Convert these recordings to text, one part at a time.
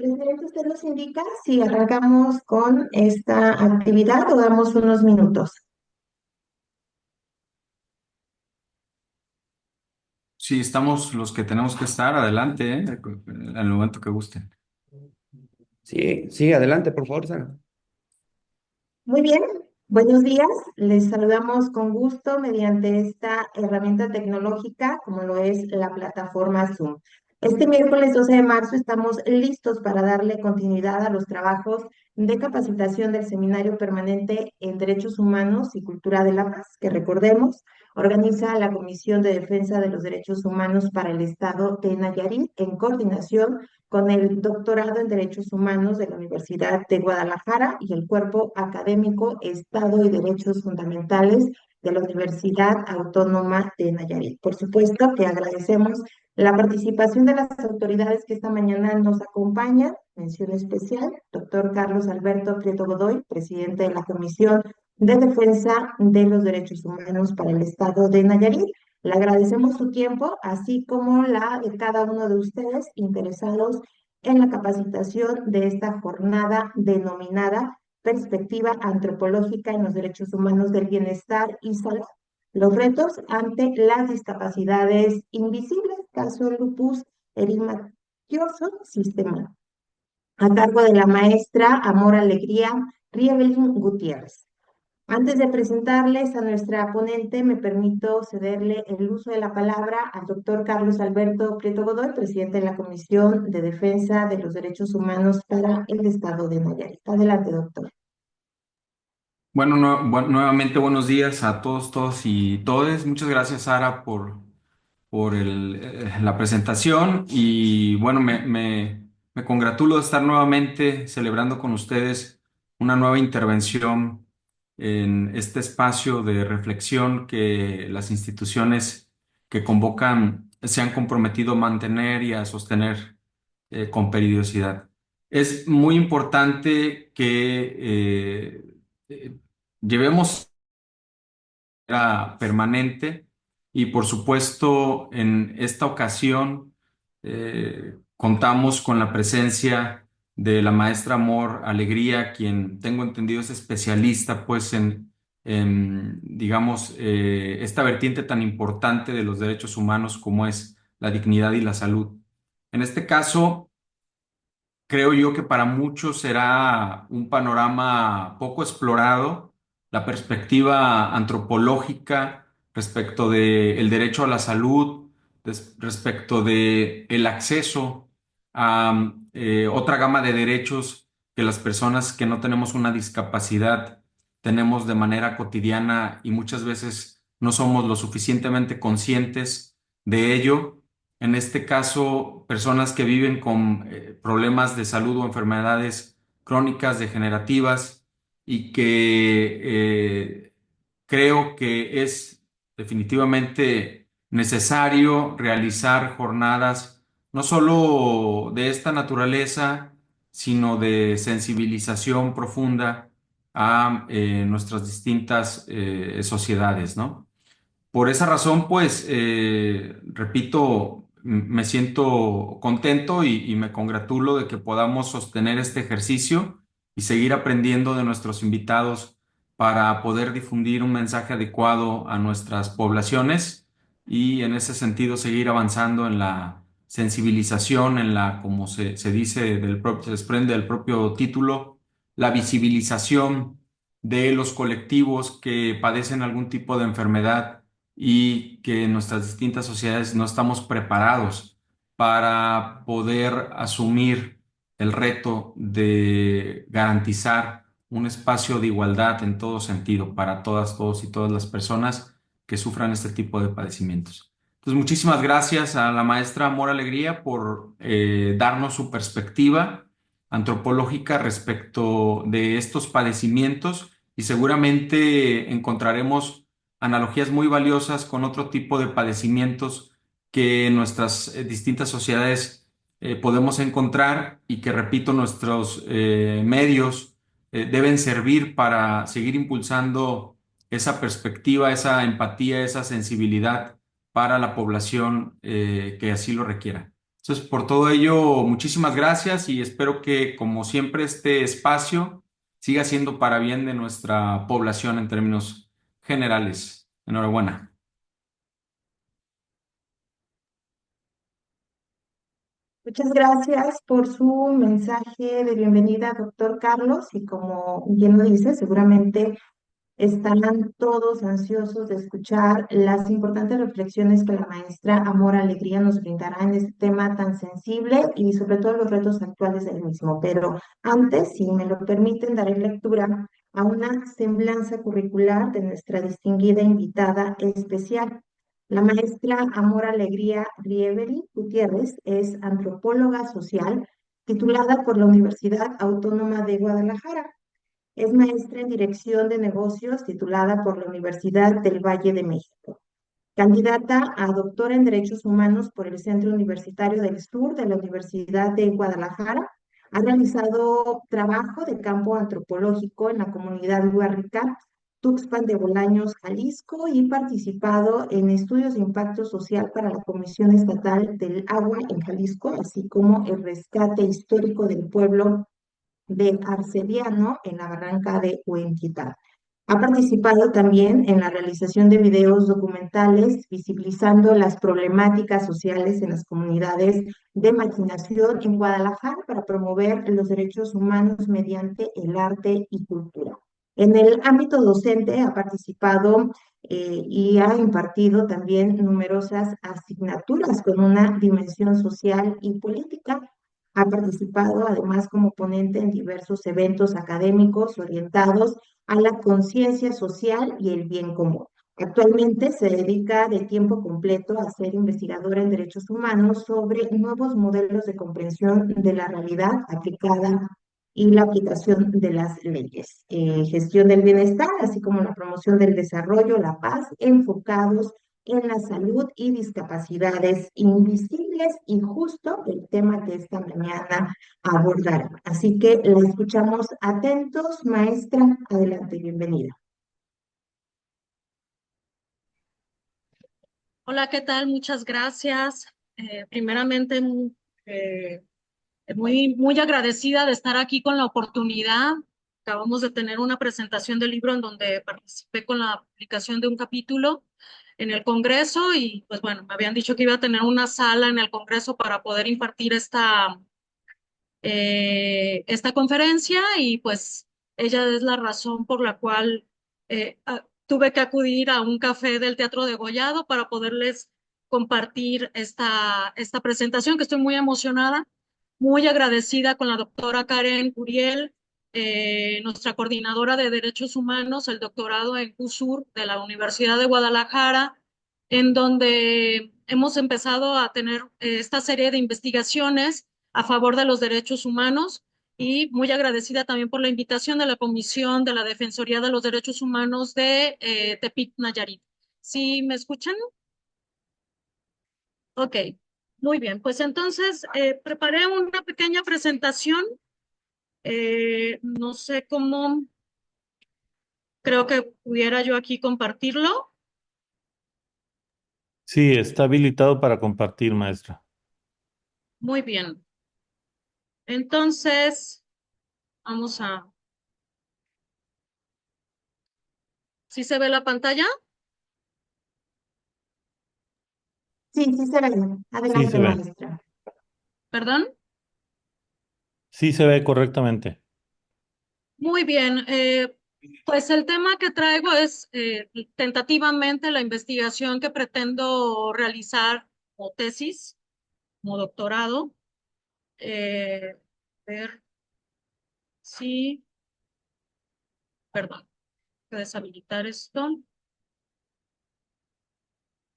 Presidente, usted nos indica si arrancamos con esta actividad o damos unos minutos. Sí, estamos los que tenemos que estar, adelante, al momento que gusten. Sí, sí, adelante, por favor, Sara. Muy bien, buenos días. Les saludamos con gusto mediante esta herramienta tecnológica como lo es la plataforma Zoom. Este miércoles 12 de marzo estamos listos para darle continuidad a los trabajos de capacitación del Seminario Permanente en Derechos Humanos y Cultura de la Paz, que recordemos, organiza la Comisión de Defensa de los Derechos Humanos para el Estado de Nayarit en coordinación con el doctorado en Derechos Humanos de la Universidad de Guadalajara y el cuerpo académico Estado y Derechos Fundamentales de la Universidad Autónoma de Nayarit. Por supuesto que agradecemos la participación de las autoridades que esta mañana nos acompañan. Mención especial, doctor Carlos Alberto Prieto Godoy, presidente de la Comisión de Defensa de los Derechos Humanos para el Estado de Nayarit. Le agradecemos su tiempo, así como la de cada uno de ustedes interesados en la capacitación de esta jornada denominada Perspectiva Antropológica en los Derechos Humanos del Bienestar y Salud. Los retos ante las discapacidades invisibles, caso lupus eritematoso sistemático, a cargo de la maestra Amor Alegría Rievelin Gutiérrez. Antes de presentarles a nuestra ponente, me permito cederle el uso de la palabra al doctor Carlos Alberto Prieto Godoy, presidente de la Comisión de Defensa de los Derechos Humanos para el Estado de Nayarit. Adelante, doctor. Bueno, nuevamente buenos días a todos y todes. Muchas gracias, Sara, por la presentación y bueno, me congratulo de estar nuevamente celebrando con ustedes una nueva intervención en este espacio de reflexión que las instituciones que convocan se han comprometido a mantener y a sostener con periodicidad. Es muy importante que eh, llevemos permanente y por supuesto en esta ocasión contamos con la presencia de la maestra Amor Alegría, quien tengo entendido es especialista pues digamos, esta vertiente tan importante de los derechos humanos como es la dignidad y la salud. En este caso, creo yo que para muchos será un panorama poco explorado, la perspectiva antropológica respecto del derecho a la salud, respecto de el acceso a otra gama de derechos que las personas que no tenemos una discapacidad tenemos de manera cotidiana y muchas veces no somos lo suficientemente conscientes de ello. En este caso, personas que viven con problemas de salud o enfermedades crónicas degenerativas y que creo que es definitivamente necesario realizar jornadas no solo de esta naturaleza, sino de sensibilización profunda a nuestras distintas sociedades, ¿no? Por esa razón, pues, repito, me siento contento y me congratulo de que podamos sostener este ejercicio y seguir aprendiendo de nuestros invitados para poder difundir un mensaje adecuado a nuestras poblaciones y en ese sentido seguir avanzando en la sensibilización, en la, como se dice, se desprende del propio título, la visibilización de los colectivos que padecen algún tipo de enfermedad y que en nuestras distintas sociedades no estamos preparados para poder asumir el reto de garantizar un espacio de igualdad en todo sentido para todas, todos y todas las personas que sufran este tipo de padecimientos. Entonces, muchísimas gracias a la maestra Amor Alegría por darnos su perspectiva antropológica respecto de estos padecimientos y seguramente encontraremos analogías muy valiosas con otro tipo de padecimientos que en nuestras distintas sociedades podemos encontrar y que, repito, nuestros medios deben servir para seguir impulsando esa perspectiva, esa empatía, esa sensibilidad para la población que así lo requiera. Entonces, por todo ello, muchísimas gracias y espero que, como siempre, este espacio siga siendo para bien de nuestra población en términos generales. Enhorabuena. Muchas gracias por su mensaje de bienvenida, doctor Carlos, y como bien lo dice, seguramente estarán todos ansiosos de escuchar las importantes reflexiones que la maestra Amor Alegría nos brindará en este tema tan sensible y sobre todo los retos actuales del mismo. Pero antes, si me lo permiten, daré lectura a una semblanza curricular de nuestra distinguida invitada especial. La maestra Amor Alegría Rieveri Gutiérrez es antropóloga social titulada por la Universidad Autónoma de Guadalajara. Es maestra en Dirección de Negocios titulada por la Universidad del Valle de México. Candidata a doctora en Derechos Humanos por el Centro Universitario del Sur de la Universidad de Guadalajara. Ha realizado trabajo de campo antropológico en la comunidad Huarrica, Tuxpan de Bolaños, Jalisco, y participado en estudios de impacto social para la Comisión Estatal del Agua en Jalisco, así como el rescate histórico del pueblo de Arcediano en la barranca de Huentitán. Ha participado también en la realización de videos documentales visibilizando las problemáticas sociales en las comunidades de marginación en Guadalajara para promover los derechos humanos mediante el arte y cultura. En el ámbito docente ha participado y ha impartido también numerosas asignaturas con una dimensión social y política. Ha participado además como ponente en diversos eventos académicos orientados a la conciencia social y el bien común. Actualmente se dedica de tiempo completo a ser investigadora en derechos humanos sobre nuevos modelos de comprensión de la realidad aplicada y la aplicación de las leyes, gestión del bienestar, así como la promoción del desarrollo, la paz, enfocados en la salud y discapacidades invisibles y justo el tema que esta mañana abordará. Así que la escuchamos atentos, maestra. Adelante, bienvenida. Hola, ¿qué tal? Muchas gracias. Primeramente, eh, muy agradecida de estar aquí con la oportunidad. Acabamos de tener una presentación del libro en donde participé con la publicación de un capítulo en el Congreso y pues bueno, me habían dicho que iba a tener una sala en el Congreso para poder impartir esta conferencia y pues ella es la razón por la cual tuve que acudir a un café del Teatro Degollado para poderles compartir esta presentación, que estoy muy emocionada, muy agradecida con la doctora Karen Curiel, nuestra coordinadora de Derechos Humanos, el doctorado en CUSUR de la Universidad de Guadalajara, en donde hemos empezado a tener esta serie de investigaciones a favor de los derechos humanos y muy agradecida también por la invitación de la Comisión de la Defensoría de los Derechos Humanos de Tepic, Nayarit. ¿Sí me escuchan? Ok, muy bien. Pues entonces preparé una pequeña presentación. No sé cómo, creo que pudiera yo aquí compartirlo. Sí, está habilitado para compartir, maestra. Muy bien. Entonces, vamos a... ¿Sí se ve la pantalla? Sí, sí se ve. Sí Adelante, se ve. maestra. ¿Perdón? Sí se ve correctamente. Muy bien, pues el tema que traigo es tentativamente la investigación que pretendo realizar como tesis, como doctorado. A ver si, perdón, voy a deshabilitar esto.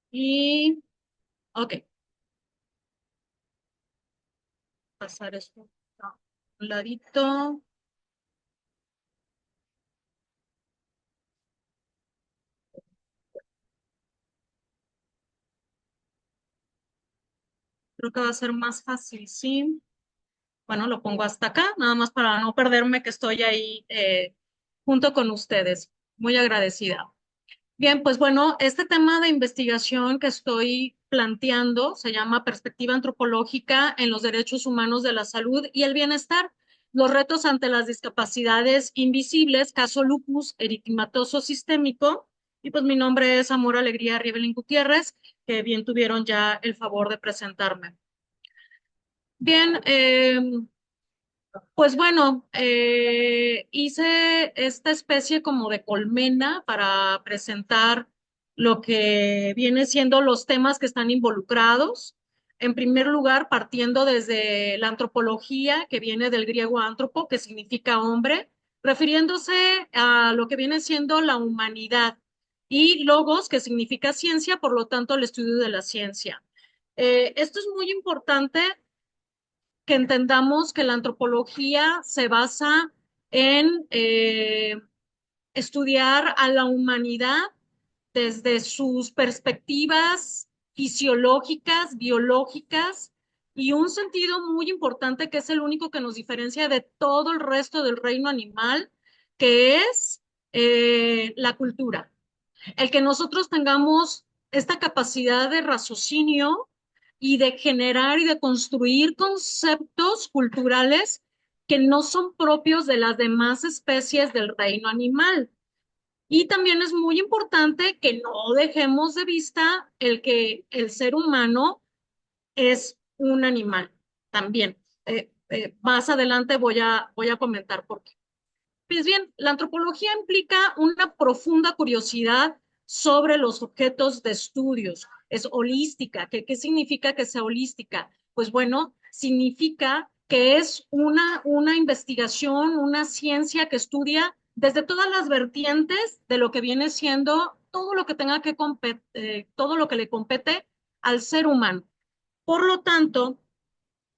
Y, ok, pasar esto a un ladito. Creo que va a ser más fácil, sí. Bueno, lo pongo hasta acá, nada más para no perderme que estoy ahí junto con ustedes. Muy agradecida. Bien, pues bueno, este tema de investigación que estoy planteando, se llama Perspectiva Antropológica en los Derechos Humanos de la Salud y el Bienestar, los retos ante las discapacidades invisibles, caso lupus eritematoso sistémico. Y pues mi nombre es Amor Alegría Rievelin Gutiérrez, que bien tuvieron ya el favor de presentarme. Bien, pues bueno, hice esta especie como de colmena para presentar lo que viene siendo los temas que están involucrados. En primer lugar, partiendo desde la antropología, que viene del griego antropo, que significa hombre, refiriéndose a lo que viene siendo la humanidad, y logos, que significa ciencia, por lo tanto, el estudio de la ciencia. Esto es muy importante que entendamos que la antropología se basa en estudiar a la humanidad desde sus perspectivas fisiológicas, biológicas, y un sentido muy importante que es el único que nos diferencia de todo el resto del reino animal, que es la cultura. El que nosotros tengamos esta capacidad de raciocinio y de generar y de construir conceptos culturales que no son propios de las demás especies del reino animal. Y también es muy importante que no dejemos de vista el que el ser humano es un animal también. Más adelante voy a comentar por qué. Pues bien, la antropología implica una profunda curiosidad sobre los objetos de estudios. Es holística. ¿Qué significa que sea holística? Pues bueno, significa que es una investigación, una ciencia que estudia desde todas las vertientes de lo que viene siendo todo lo que tenga que todo lo que le compete al ser humano. Por lo tanto,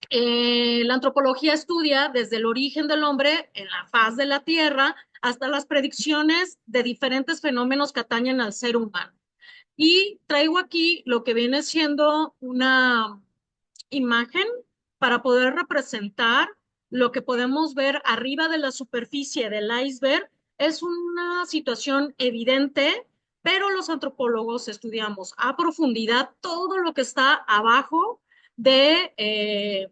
la antropología estudia desde el origen del hombre en la faz de la Tierra hasta las predicciones de diferentes fenómenos que atañen al ser humano. Y traigo aquí lo que viene siendo una imagen para poder representar lo que podemos ver arriba de la superficie del iceberg. Es una situación evidente, pero los antropólogos estudiamos a profundidad todo lo que está abajo de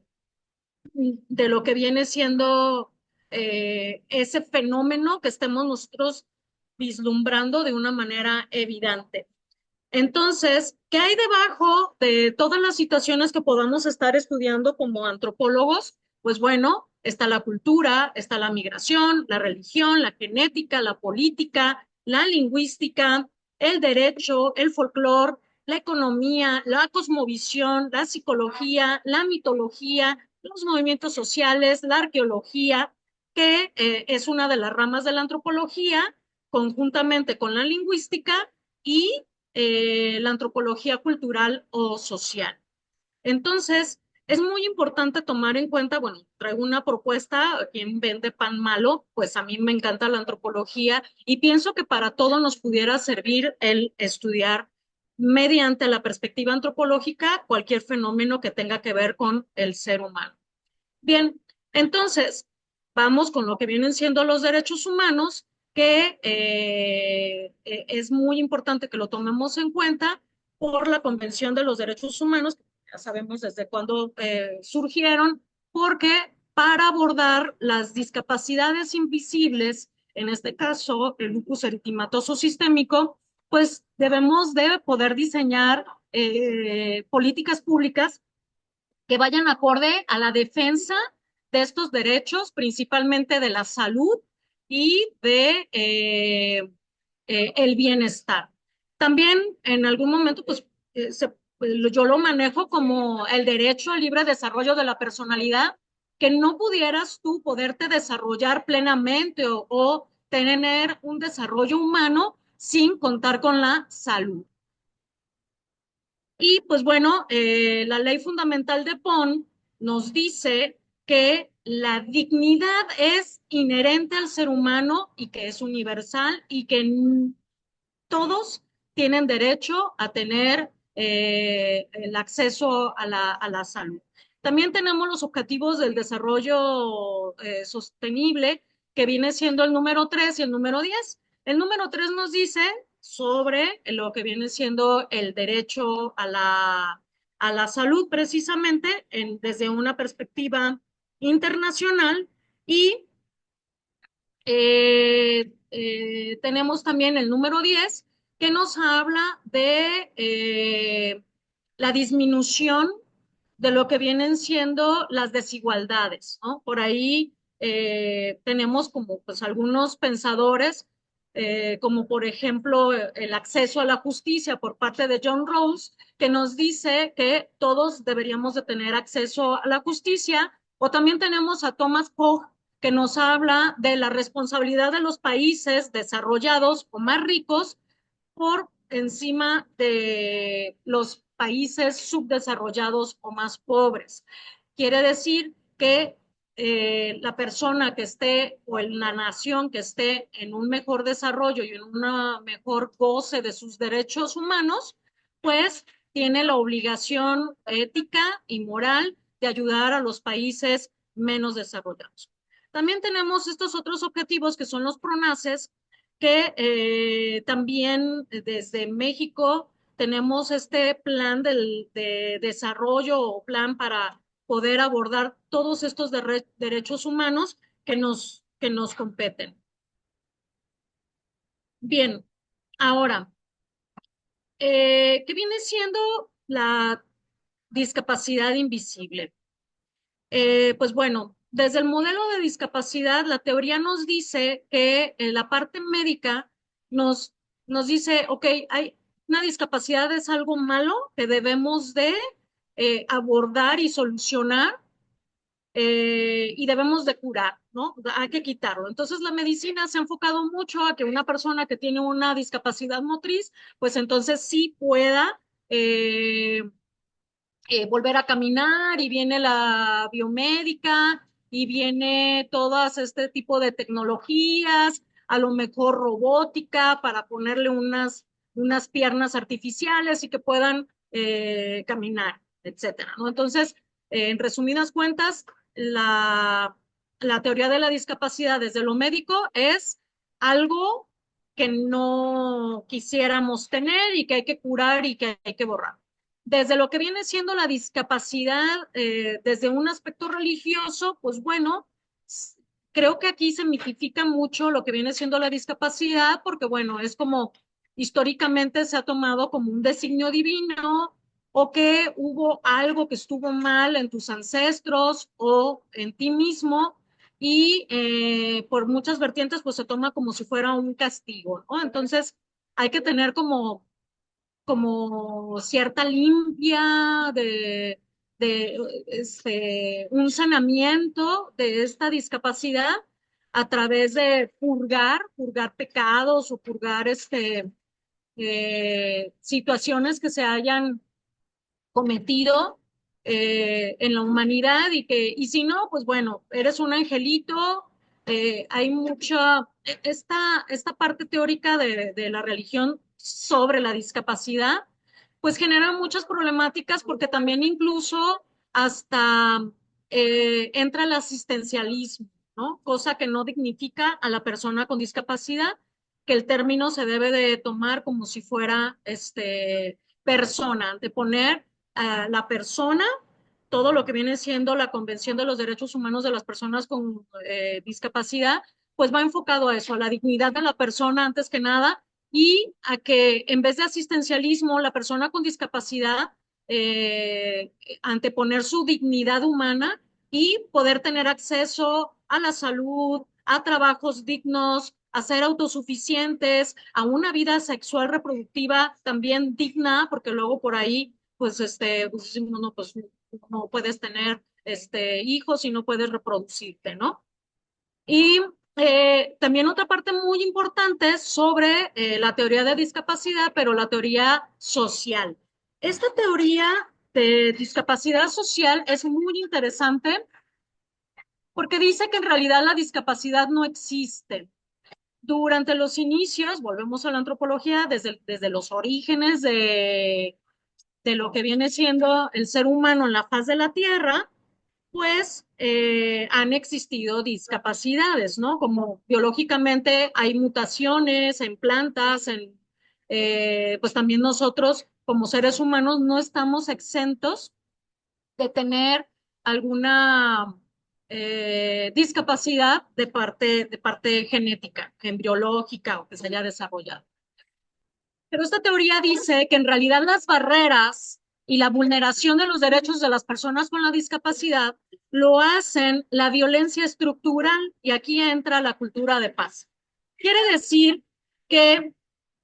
lo que viene siendo ese fenómeno que estemos nosotros vislumbrando de una manera evidente. Entonces, ¿qué hay debajo de todas las situaciones que podamos estar estudiando como antropólogos? Pues bueno, está la cultura, está la migración, la religión, la genética, la política, la lingüística, el derecho, el folclore, la economía, la cosmovisión, la psicología, la mitología, los movimientos sociales, la arqueología, que es una de las ramas de la antropología, conjuntamente con la lingüística y la antropología cultural o social. Entonces, es muy importante tomar en cuenta, bueno, traigo una propuesta, quien vende pan malo, pues a mí me encanta la antropología y pienso que para todo nos pudiera servir el estudiar mediante la perspectiva antropológica cualquier fenómeno que tenga que ver con el ser humano. Bien, entonces, vamos con lo que vienen siendo los derechos humanos, que es muy importante que lo tomemos en cuenta por la Convención de los Derechos Humanos, que ya sabemos desde cuándo surgieron, porque para abordar las discapacidades invisibles, en este caso el lupus eritematoso sistémico, pues debemos de poder diseñar políticas públicas que vayan acorde a la defensa de estos derechos, principalmente de la salud y de el bienestar. También en algún momento, pues, yo lo manejo como el derecho al libre desarrollo de la personalidad, que no pudieras tú poderte desarrollar plenamente o tener un desarrollo humano sin contar con la salud. Y pues bueno, la ley fundamental de Bonn nos dice que la dignidad es inherente al ser humano y que es universal y que todos tienen derecho a tener el acceso a la salud. También tenemos los objetivos del desarrollo sostenible, que viene siendo el número 3 y el número 10. El número 3 nos dice sobre lo que viene siendo el derecho a la salud, precisamente desde una perspectiva internacional. Y tenemos también el número 10 que nos habla de la disminución de lo que vienen siendo las desigualdades, ¿no? Por ahí tenemos como pues algunos pensadores, como por ejemplo el acceso a la justicia por parte de John Rawls, que nos dice que todos deberíamos de tener acceso a la justicia, o también tenemos a Thomas Pogge, que nos habla de la responsabilidad de los países desarrollados o más ricos por encima de los países subdesarrollados o más pobres. Quiere decir que la persona que esté o en la nación que esté en un mejor desarrollo y en una mejor goce de sus derechos humanos, pues tiene la obligación ética y moral de ayudar a los países menos desarrollados. También tenemos estos otros objetivos que son los PRONACES, que también desde México tenemos este plan de desarrollo o plan para poder abordar todos estos derechos humanos que nos competen. Bien, ahora, ¿qué viene siendo la discapacidad invisible? Pues bueno, desde el modelo de discapacidad, la teoría nos dice que la parte médica nos, nos dice, ok, hay una discapacidad es algo malo que debemos de abordar y solucionar, y debemos de curar, ¿no? Hay que quitarlo. Entonces la medicina se ha enfocado mucho a que una persona que tiene una discapacidad motriz, pues entonces sí pueda eh, volver a caminar, y viene la biomédica y viene todas este tipo de tecnologías, a lo mejor robótica para ponerle unas piernas artificiales y que puedan caminar, etcétera, ¿no? Entonces, en resumidas cuentas, la teoría de la discapacidad desde lo médico es algo que no quisiéramos tener y que hay que curar y que hay que borrar. Desde lo que viene siendo la discapacidad, desde un aspecto religioso, pues bueno, creo que aquí se mitifica mucho lo que viene siendo la discapacidad, porque bueno, es como históricamente se ha tomado como un designio divino, o que hubo algo que estuvo mal en tus ancestros o en ti mismo, y por muchas vertientes pues se toma como si fuera un castigo, ¿no? Entonces hay que tener como cierta limpia de un sanamiento de esta discapacidad a través de purgar pecados o purgar situaciones que se hayan cometido en la humanidad, y si no, pues bueno, eres un angelito. Hay mucha, esta parte teórica de la religión sobre la discapacidad, pues genera muchas problemáticas, porque también incluso hasta entra el asistencialismo, ¿no? Cosa que no dignifica a la persona con discapacidad, que el término se debe de tomar como si fuera persona, de poner a la persona, todo lo que viene siendo la Convención de los Derechos Humanos de las Personas con Discapacidad, pues va enfocado a eso, a la dignidad de la persona antes que nada, y a que en vez de asistencialismo, la persona con discapacidad anteponer su dignidad humana y poder tener acceso a la salud, a trabajos dignos, a ser autosuficientes, a una vida sexual reproductiva también digna, porque luego por ahí pues pues, no, pues no puedes tener hijos y no puedes reproducirte, ¿no? Y también otra parte muy importante sobre la teoría de discapacidad, pero la teoría social. Esta teoría de discapacidad social es muy interesante, porque dice que en realidad la discapacidad no existe. Durante los inicios, volvemos a la antropología, desde los orígenes de lo que viene siendo el ser humano en la faz de la Tierra, pues han existido discapacidades, ¿no? Como biológicamente hay mutaciones en plantas, pues también nosotros como seres humanos no estamos exentos de tener alguna discapacidad de parte genética, embriológica o que se haya desarrollado. Pero esta teoría dice que en realidad las barreras y la vulneración de los derechos de las personas con la discapacidad lo hacen la violencia estructural, y aquí entra la cultura de paz. Quiere decir que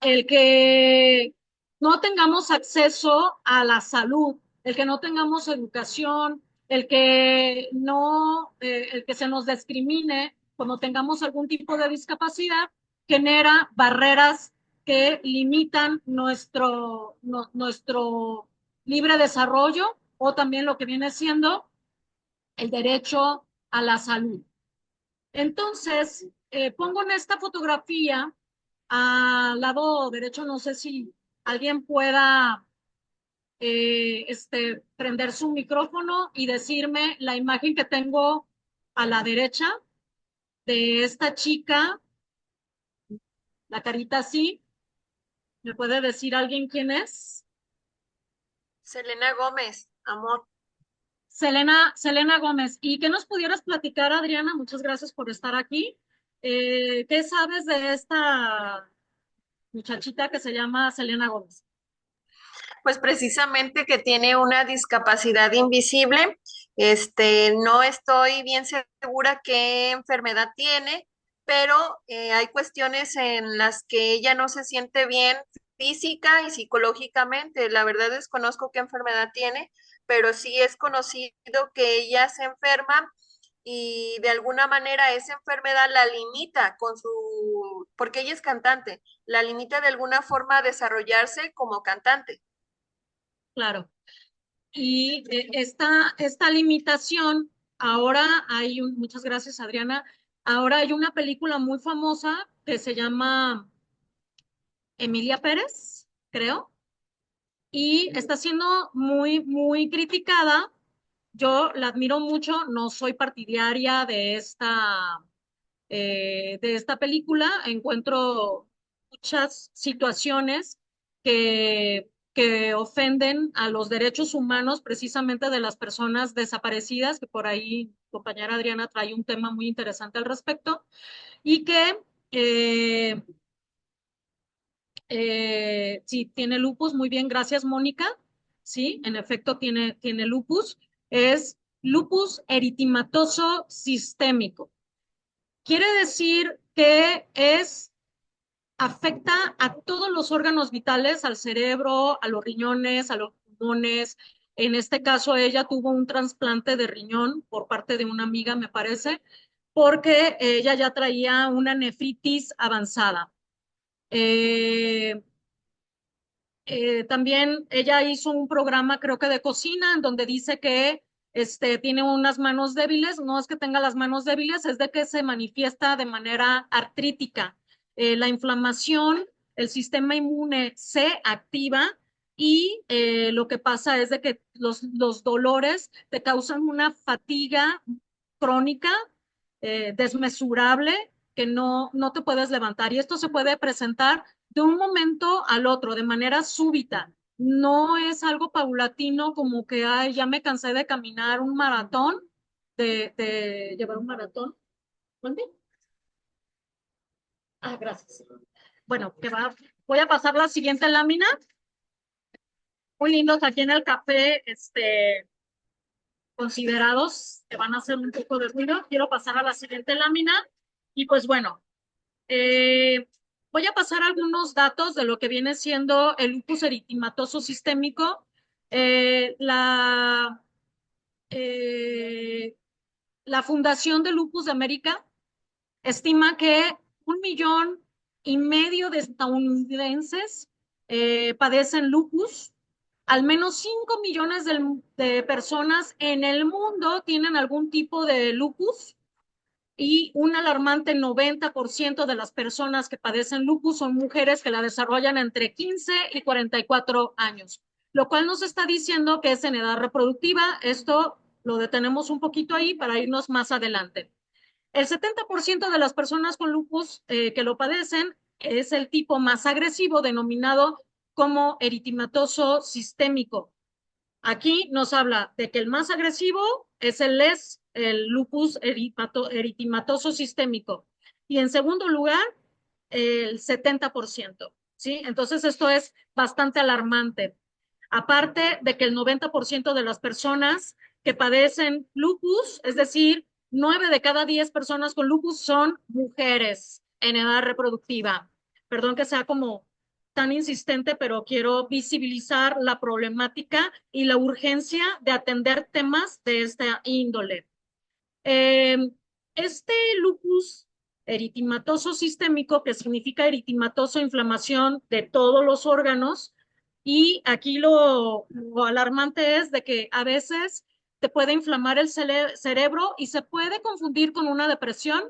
el que no tengamos acceso a la salud, el que no tengamos educación, el que se nos discrimine cuando tengamos algún tipo de discapacidad, genera barreras que limitan nuestro libre desarrollo, o también lo que viene siendo el derecho a la salud. Entonces, pongo en esta fotografía al lado derecho, no sé si alguien pueda prender su micrófono y decirme la imagen que tengo a la derecha de esta chica, la carita así. ¿Me puede decir alguien quién es? Selena Gómez, amor. Selena Gómez. ¿Y qué nos pudieras platicar, Adriana? Muchas gracias por estar aquí. ¿Qué sabes de esta muchachita que se llama Selena Gómez? Pues precisamente que tiene una discapacidad invisible. No estoy bien segura qué enfermedad tiene, pero hay cuestiones en las que ella no se siente bien física y psicológicamente. La verdad desconozco qué enfermedad tiene, pero sí es conocido que ella se enferma y de alguna manera esa enfermedad la limita porque ella es cantante, la limita de alguna forma a desarrollarse como cantante. Claro. Y esta limitación, muchas gracias, Adriana. Ahora hay una película muy famosa que se llama Emilia Pérez, creo, y está siendo muy, muy criticada. Yo la admiro mucho, no soy partidaria de esta película. Encuentro muchas situaciones que ofenden a los derechos humanos precisamente de las personas desaparecidas, que por ahí compañera Adriana trae un tema muy interesante al respecto, y que eh, sí, tiene lupus. Muy bien, gracias, Mónica. Sí, en efecto tiene lupus. Es lupus eritematoso sistémico. Quiere decir que afecta a todos los órganos vitales, al cerebro, a los riñones, a los pulmones. En este caso, ella tuvo un trasplante de riñón por parte de una amiga, me parece, porque ella ya traía una nefritis avanzada. Eh, También ella hizo un programa, creo que de cocina, en donde dice que tiene unas manos débiles. No es que tenga las manos débiles, es de que se manifiesta de manera artrítica. La inflamación, el sistema inmune se activa, y lo que pasa es de que los dolores te causan una fatiga crónica, desmesurable, que no te puedes levantar. Y esto se puede presentar de un momento al otro, de manera súbita. No es algo paulatino, como que, ay, ya me cansé de caminar un maratón, de llevar un maratón. ¿Mande? Ah, gracias. Bueno, voy a pasar la siguiente lámina. Muy lindos aquí en el café, considerados, que van a hacer un poco de ruido. Quiero pasar a la siguiente lámina. Y pues bueno, Eh, voy a pasar algunos datos de lo que viene siendo el lupus eritematoso sistémico. Eh, la, eh, la Fundación de Lupus de América estima que 1,5 millones de estadounidenses padecen lupus. Al menos 5 millones de personas en el mundo tienen algún tipo de lupus, y un alarmante 90% de las personas que padecen lupus son mujeres que la desarrollan entre 15 y 44 años, lo cual nos está diciendo que es en edad reproductiva. Esto lo detenemos un poquito ahí para irnos más adelante. El 70% de las personas con lupus que lo padecen es el tipo más agresivo denominado como eritematoso sistémico. Aquí nos habla de que el más agresivo es el lupus eritematoso sistémico. Y en segundo lugar, el 70%, ¿sí? Entonces esto es bastante alarmante. Aparte de que el 90% de las personas que padecen lupus, es decir, 9 de cada 10 personas con lupus son mujeres en edad reproductiva. Perdón que sea como tan insistente, pero quiero visibilizar la problemática y la urgencia de atender temas de esta índole. Eh, este lupus eritematoso sistémico, que significa eritematoso, inflamación de todos los órganos, y aquí lo alarmante es de que a veces te puede inflamar el cerebro y se puede confundir con una depresión,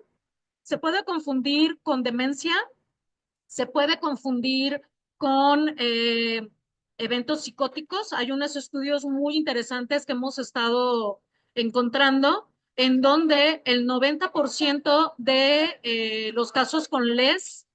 se puede confundir con demencia, se puede confundir con eventos psicóticos. Hay unos estudios muy interesantes que hemos estado encontrando en donde el 90% de los casos con LES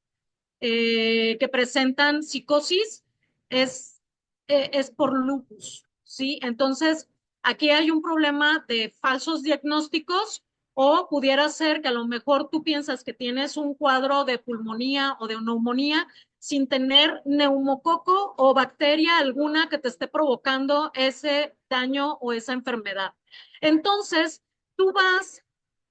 que presentan psicosis es, es por lupus, ¿sí? Entonces, aquí hay un problema de falsos diagnósticos o pudiera ser que a lo mejor tú piensas que tienes un cuadro de pulmonía o de neumonía sin tener neumococo o bacteria alguna que te esté provocando ese daño o esa enfermedad. Entonces, tú vas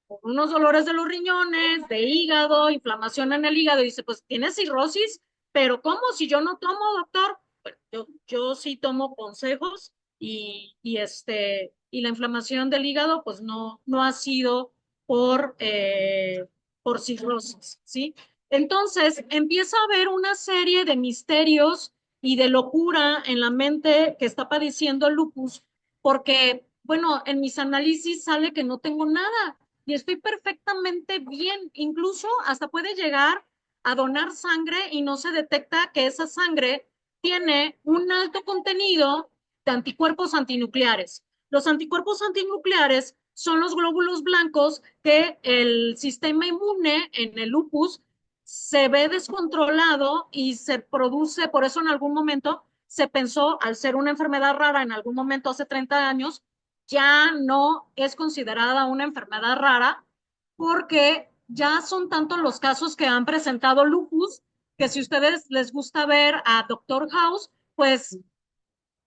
con unos dolores de los riñones, de hígado, inflamación en el hígado, y dice, pues tiene cirrosis, pero ¿cómo si yo no tomo, doctor? Bueno, yo sí tomo consejos y la inflamación del hígado pues no ha sido por cirrosis, ¿sí? Entonces empieza a haber una serie de misterios y de locura en la mente que está padeciendo lupus, porque, bueno, en mis análisis sale que no tengo nada y estoy perfectamente bien. Incluso hasta puede llegar a donar sangre y no se detecta que esa sangre tiene un alto contenido de anticuerpos antinucleares. Los anticuerpos antinucleares son los glóbulos blancos que el sistema inmune en el lupus se ve descontrolado y se produce, por eso en algún momento se pensó, al ser una enfermedad rara en algún momento hace 30 años, ya no es considerada una enfermedad rara porque ya son tantos los casos que han presentado lupus que si ustedes les gusta ver a Doctor House, pues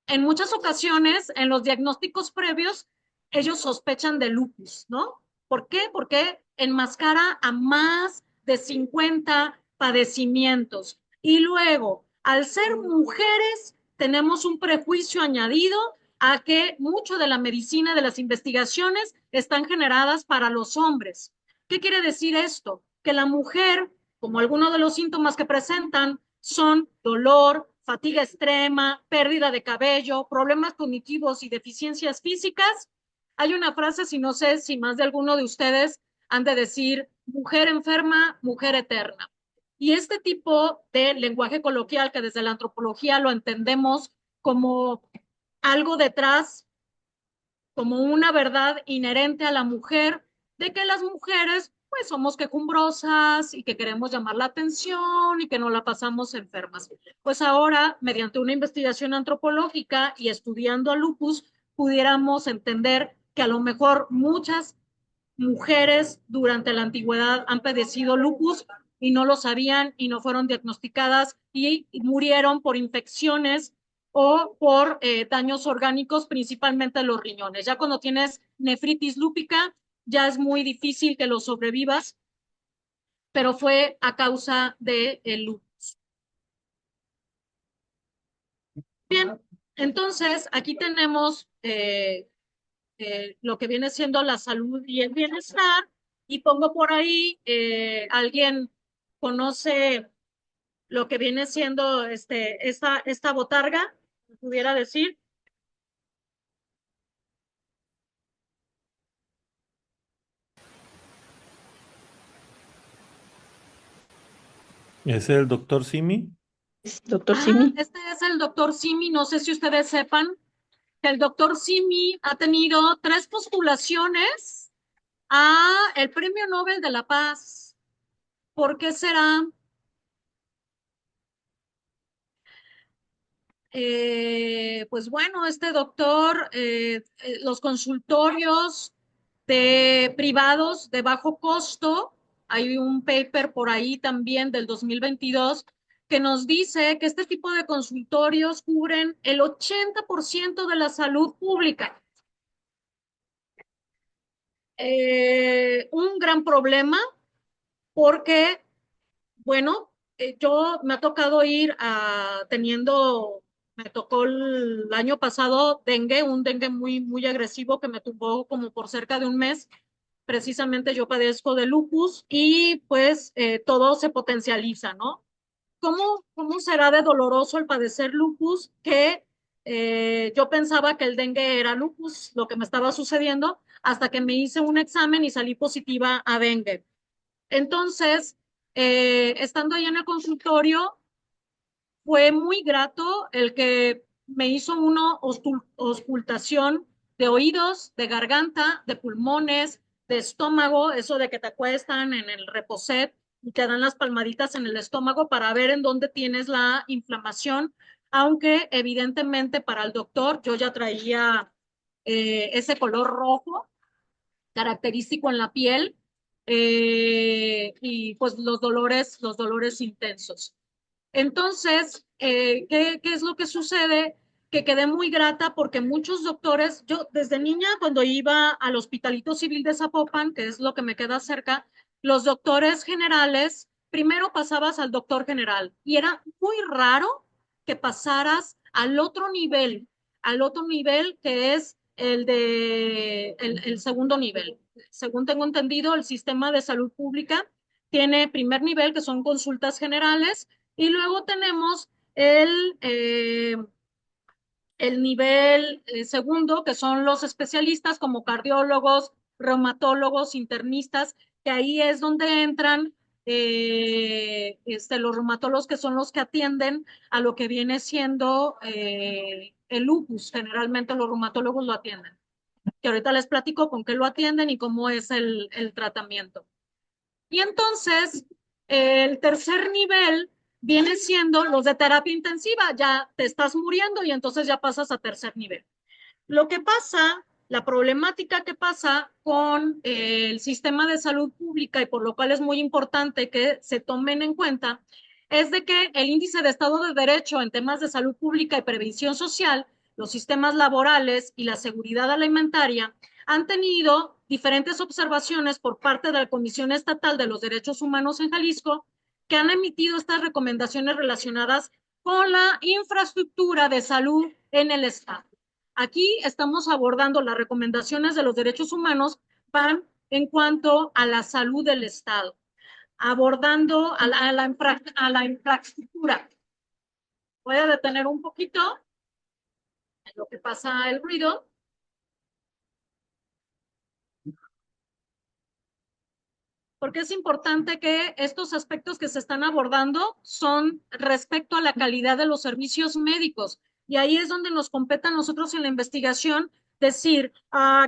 en muchas ocasiones en los diagnósticos previos ellos sospechan de lupus, ¿no? ¿Por qué? Porque enmascara a más de 50 padecimientos. Y luego, al ser mujeres, tenemos un prejuicio añadido a que mucho de la medicina, de las investigaciones, están generadas para los hombres. ¿Qué quiere decir esto? Que la mujer, como algunos de los síntomas que presentan, son dolor, fatiga extrema, pérdida de cabello, problemas cognitivos y deficiencias físicas. Hay una frase, si no sé si más de alguno de ustedes han de decir, mujer enferma, mujer eterna. Y este tipo de lenguaje coloquial que desde la antropología lo entendemos como algo detrás, como una verdad inherente a la mujer, de que las mujeres pues somos quejumbrosas y que queremos llamar la atención y que no la pasamos enfermas. Pues ahora, mediante una investigación antropológica y estudiando a lupus, pudiéramos entender que a lo mejor muchas mujeres durante la antigüedad han padecido lupus y no lo sabían y no fueron diagnosticadas y murieron por infecciones o por daños orgánicos, principalmente los riñones. Ya cuando tienes nefritis lúpica, ya es muy difícil que lo sobrevivas, pero fue a causa del lupus. Bien, entonces aquí tenemos lo que viene siendo la salud y el bienestar, y pongo por ahí, alguien conoce lo que viene siendo esta botarga, pudiera decir. ¿Es el doctor Simi? Doctor Simi. Este es el doctor Simi, no sé si ustedes sepan que el doctor Simi ha tenido 3 postulaciones a el Premio Nobel de la Paz. ¿Por qué será? pues bueno, este doctor, los consultorios privados de bajo costo, hay un paper por ahí también del 2022 que nos dice que este tipo de consultorios cubren el 80% de la salud pública. Un gran problema porque, bueno, yo me ha tocado ir me tocó el año pasado dengue, un dengue muy, muy agresivo que me tumbó como por cerca de un mes. Precisamente yo padezco de lupus y pues todo se potencializa, ¿no? ¿Cómo será de doloroso el padecer lupus que yo pensaba que el dengue era lupus, lo que me estaba sucediendo, hasta que me hice un examen y salí positiva a dengue? Entonces, estando ahí en el consultorio, fue muy grato el que me hizo una auscultación de oídos, de garganta, de pulmones, de estómago, eso de que te acuestan en el reposet y te dan las palmaditas en el estómago para ver en dónde tienes la inflamación, aunque evidentemente para el doctor yo ya traía ese color rojo característico en la piel y pues los dolores intensos. Entonces, ¿qué es lo que sucede? Que quedé muy grata porque muchos doctores, yo desde niña cuando iba al Hospitalito Civil de Zapopan, que es lo que me queda cerca, los doctores generales, primero pasabas al doctor general y era muy raro que pasaras al otro nivel que es el segundo nivel. Según tengo entendido, el sistema de salud pública tiene primer nivel, que son consultas generales, y luego tenemos el nivel segundo, que son los especialistas como cardiólogos, reumatólogos, internistas, que ahí es donde entran los reumatólogos, que son los que atienden a lo que viene siendo el lupus. Generalmente los reumatólogos lo atienden. Que ahorita les platico con qué lo atienden y cómo es el tratamiento. Y entonces, el tercer nivel viene siendo los de terapia intensiva. Ya te estás muriendo y entonces ya pasas a tercer nivel. Lo que pasa, la problemática que pasa con el sistema de salud pública y por lo cual es muy importante que se tomen en cuenta, es de que el índice de Estado de Derecho en temas de salud pública y prevención social, los sistemas laborales y la seguridad alimentaria han tenido diferentes observaciones por parte de la Comisión Estatal de los Derechos Humanos en Jalisco, que han emitido estas recomendaciones relacionadas con la infraestructura de salud en el Estado. Aquí estamos abordando las recomendaciones de los derechos humanos van en cuanto a la salud del Estado, abordando a la infraestructura. Voy a detener un poquito en lo que pasa el ruido. Porque es importante que estos aspectos que se están abordando son respecto a la calidad de los servicios médicos. Y ahí es donde nos compete a nosotros en la investigación decir,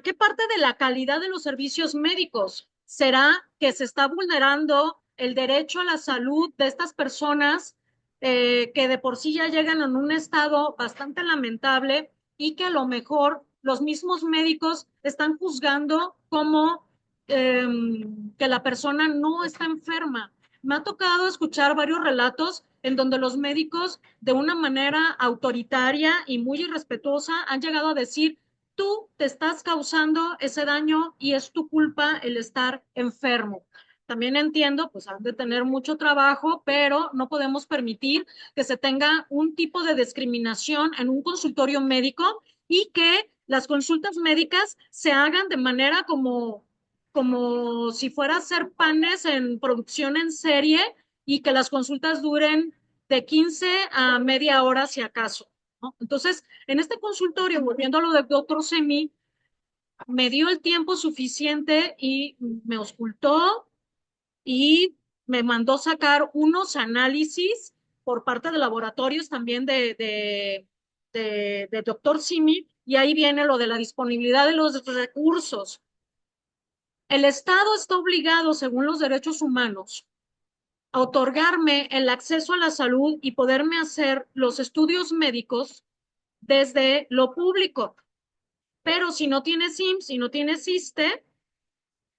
¿qué parte de la calidad de los servicios médicos será que se está vulnerando el derecho a la salud de estas personas que de por sí ya llegan en un estado bastante lamentable y que a lo mejor los mismos médicos están juzgando como que la persona no está enferma? Me ha tocado escuchar varios relatos en donde los médicos, de una manera autoritaria y muy irrespetuosa, han llegado a decir, tú te estás causando ese daño y es tu culpa el estar enfermo. También entiendo, pues han de tener mucho trabajo, pero no podemos permitir que se tenga un tipo de discriminación en un consultorio médico y que las consultas médicas se hagan de manera como si fuera a hacer panes en producción en serie y que las consultas duren de 15 a media hora si acaso, ¿no? Entonces, en este consultorio, volviendo a lo del doctor Semi, me dio el tiempo suficiente y me auscultó y me mandó sacar unos análisis por parte de laboratorios también de doctor Simi, y ahí viene lo de la disponibilidad de los recursos. El Estado está obligado, según los derechos humanos, a otorgarme el acceso a la salud y poderme hacer los estudios médicos desde lo público. Pero si no tienes IMSS, si no tienes ISSSTE,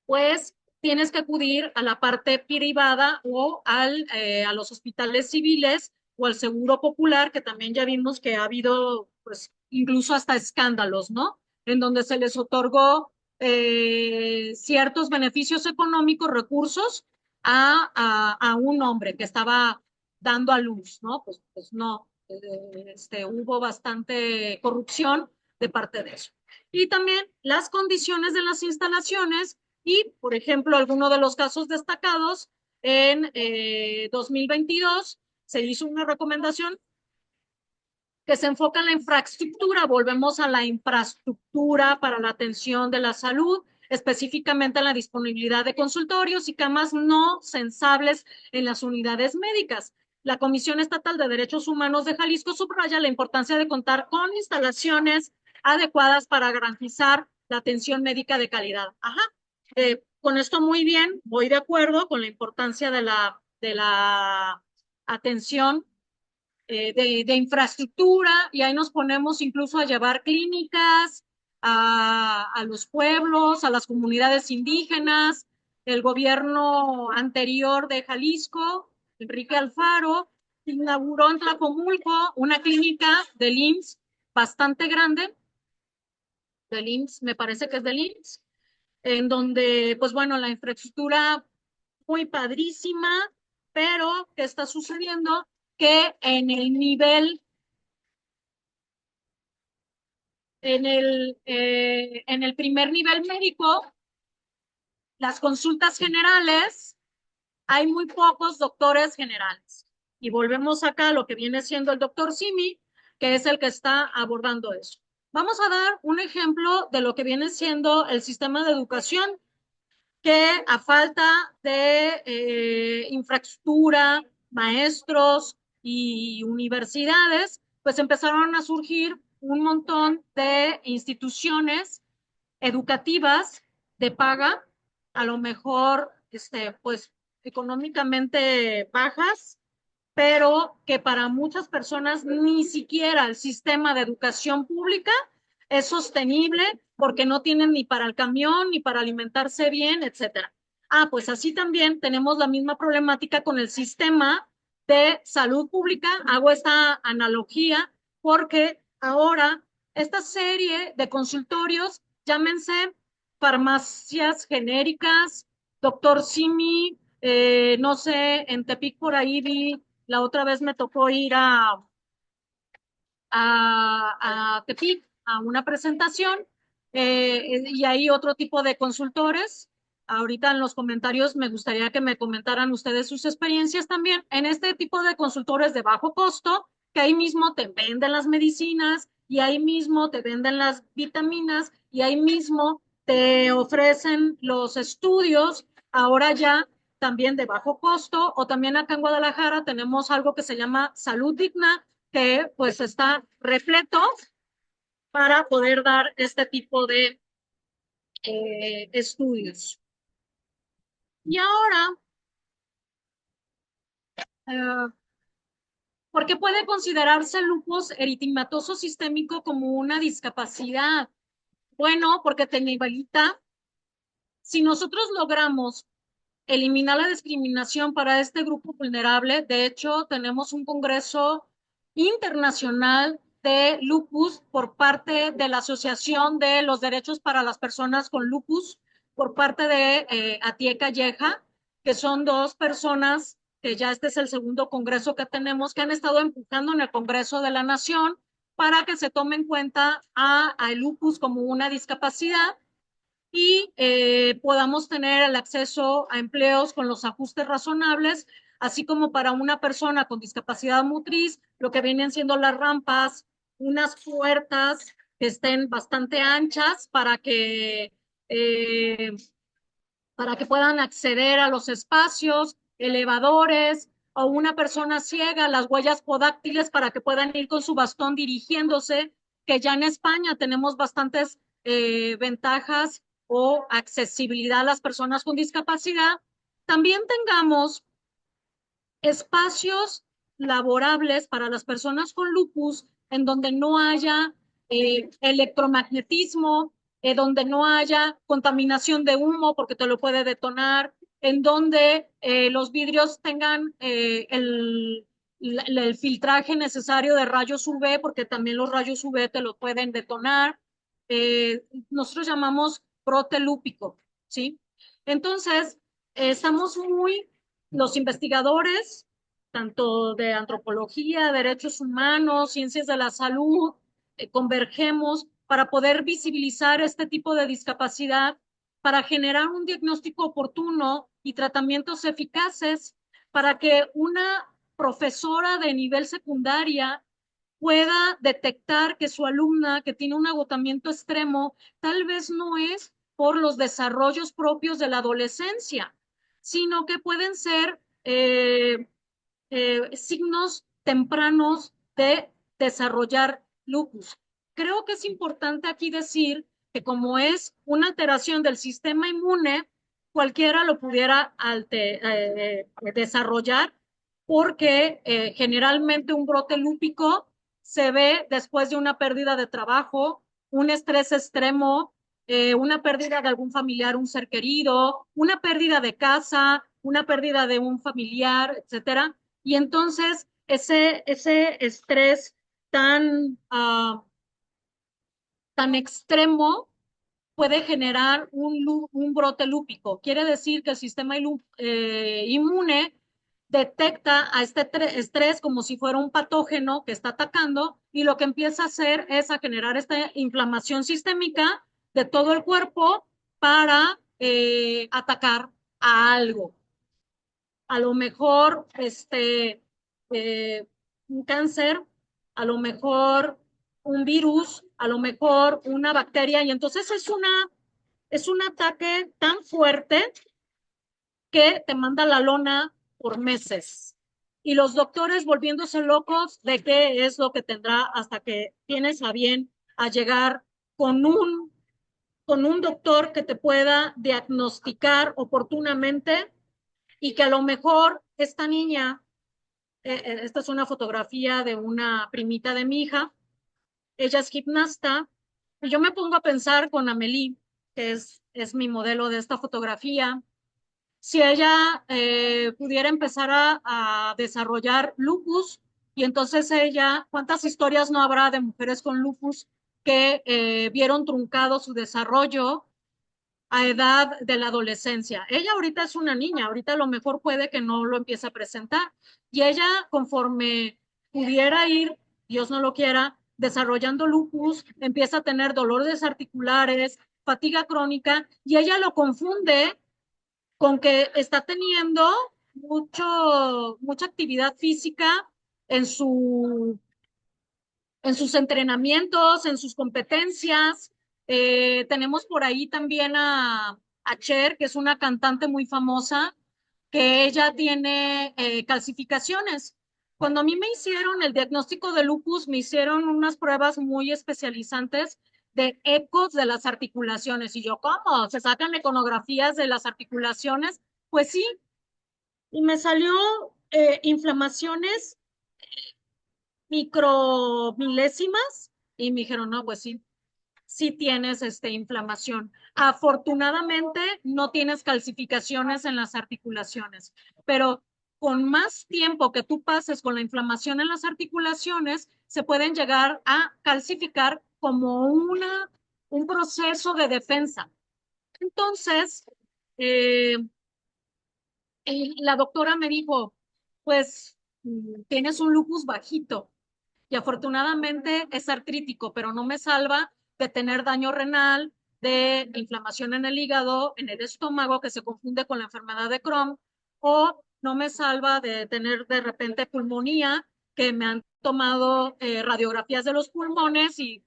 pues tienes que acudir a la parte privada o a los hospitales civiles o al Seguro Popular, que también ya vimos que ha habido, pues, incluso hasta escándalos, ¿no? En donde se les otorgó ciertos beneficios económicos, recursos a un hombre que estaba dando a luz, ¿no? Pues no, hubo bastante corrupción de parte de eso. Y también las condiciones de las instalaciones y, por ejemplo, algunos de los casos destacados, en 2022 se hizo una recomendación que se enfoca en la infraestructura. Volvemos a la infraestructura para la atención de la salud, específicamente en la disponibilidad de consultorios y camas no censables en las unidades médicas. La Comisión Estatal de Derechos Humanos de Jalisco subraya la importancia de contar con instalaciones adecuadas para garantizar la atención médica de calidad. Ajá. Con esto muy bien, voy de acuerdo con la importancia de la atención de infraestructura, y ahí nos ponemos incluso a llevar clínicas a los pueblos, a las comunidades indígenas. El gobierno anterior de Jalisco, Enrique Alfaro, inauguró en Tlajomulco una clínica del IMSS bastante grande, del IMSS, me parece que es del IMSS, en donde, pues bueno, la infraestructura muy padrísima, pero ¿qué está sucediendo? Que en el primer nivel médico, las consultas generales, hay muy pocos doctores generales. Y volvemos acá a lo que viene siendo el doctor Simi, que es el que está abordando eso. Vamos a dar un ejemplo de lo que viene siendo el sistema de educación, que a falta de infraestructura, maestros y universidades, pues empezaron a surgir un montón de instituciones educativas de paga, a lo mejor, pues, económicamente bajas, pero que para muchas personas ni siquiera el sistema de educación pública es sostenible porque no tienen ni para el camión, ni para alimentarse bien, etcétera. Ah, pues así también tenemos la misma problemática con el sistema de salud pública. Hago esta analogía porque ahora esta serie de consultorios, llámense farmacias genéricas, doctor Simi, no sé, en Tepic por ahí vi, la otra vez me tocó ir a Tepic a una presentación, y hay otro tipo de consultores. Ahorita en los comentarios me gustaría que me comentaran ustedes sus experiencias también en este tipo de consultores de bajo costo, que ahí mismo te venden las medicinas y ahí mismo te venden las vitaminas y ahí mismo te ofrecen los estudios, ahora ya también de bajo costo. O también acá en Guadalajara tenemos algo que se llama Salud Digna, que pues está repleto para poder dar este tipo de estudios. Y ahora, eh, ¿por qué puede considerarse el lupus eritematoso sistémico como una discapacidad? Bueno, porque te nivelita. Si nosotros logramos eliminar la discriminación para este grupo vulnerable, de hecho, tenemos un congreso internacional de lupus por parte de la Asociación de los Derechos para las Personas con Lupus, por parte de Atié Calleja, que son dos personas que ya este es el segundo congreso que tenemos, que han estado empujando en el Congreso de la Nación para que se tome en cuenta al lupus como una discapacidad y podamos tener el acceso a empleos con los ajustes razonables, así como para una persona con discapacidad motriz, lo que vienen siendo las rampas, unas puertas que estén bastante anchas eh, para que puedan acceder a los espacios, elevadores, o una persona ciega, las huellas podáctiles para que puedan ir con su bastón dirigiéndose, que ya en España tenemos bastantes ventajas o accesibilidad a las personas con discapacidad. También tengamos espacios laborables para las personas con lupus en donde no haya electromagnetismo, donde no haya contaminación de humo porque te lo puede detonar, en donde los vidrios tengan el filtraje necesario de rayos UV, porque también los rayos UV te lo pueden detonar. Nosotros llamamos brote lúpico, ¿sí? Entonces, estamos los investigadores, tanto de antropología, derechos humanos, ciencias de la salud, convergemos para poder visibilizar este tipo de discapacidad, para generar un diagnóstico oportuno y tratamientos eficaces para que una profesora de nivel secundaria pueda detectar que su alumna que tiene un agotamiento extremo tal vez no es por los desarrollos propios de la adolescencia, sino que pueden ser signos tempranos de desarrollar lupus. Creo que es importante aquí decir que como es una alteración del sistema inmune, cualquiera lo pudiera desarrollar porque generalmente un brote lúpico se ve después de una pérdida de trabajo, un estrés extremo, una pérdida de algún familiar, un ser querido, una pérdida de casa, una pérdida de un familiar, etcétera. Y entonces ese estrés tan extremo puede generar un brote lúpico. Quiere decir que el sistema inmune detecta a este estrés como si fuera un patógeno que está atacando y lo que empieza a hacer es a generar esta inflamación sistémica de todo el cuerpo para atacar a algo. A lo mejor un cáncer, a lo mejor un virus, a lo mejor una bacteria, y entonces es un ataque tan fuerte que te manda la lona por meses. Y los doctores volviéndose locos de qué es lo que tendrá hasta que tienes a bien a llegar con un doctor que te pueda diagnosticar oportunamente y que a lo mejor esta niña, esta es una fotografía de una primita de mi hija, ella es gimnasta, y yo me pongo a pensar con Amelie, que es mi modelo de esta fotografía, si ella pudiera empezar a desarrollar lupus, y entonces ella, ¿cuántas historias no habrá de mujeres con lupus que vieron truncado su desarrollo a edad de la adolescencia? Ella ahorita es una niña, ahorita a lo mejor puede que no lo empiece a presentar. Y ella, conforme pudiera ir, Dios no lo quiera, desarrollando lupus, empieza a tener dolores articulares, fatiga crónica, y ella lo confunde con que está teniendo mucha actividad física en en sus entrenamientos, en sus competencias. Tenemos por ahí también a Cher, que es una cantante muy famosa, que ella tiene calcificaciones. Cuando a mí me hicieron el diagnóstico de lupus, me hicieron unas pruebas muy especializantes de ecos de las articulaciones. Y yo, ¿cómo? ¿Se sacan iconografías de las articulaciones? Pues sí, y me salió inflamaciones micromilésimas y me dijeron, no, pues sí, sí tienes inflamación. Afortunadamente no tienes calcificaciones en las articulaciones, pero con más tiempo que tú pases con la inflamación en las articulaciones, se pueden llegar a calcificar como un proceso de defensa. Entonces, eh, la doctora me dijo, pues tienes un lupus bajito y afortunadamente es artrítico, pero no me salva de tener daño renal, de inflamación en el hígado, en el estómago, que se confunde con la enfermedad de Crohn, o no me salva de tener de repente pulmonía, que me han tomado radiografías de los pulmones y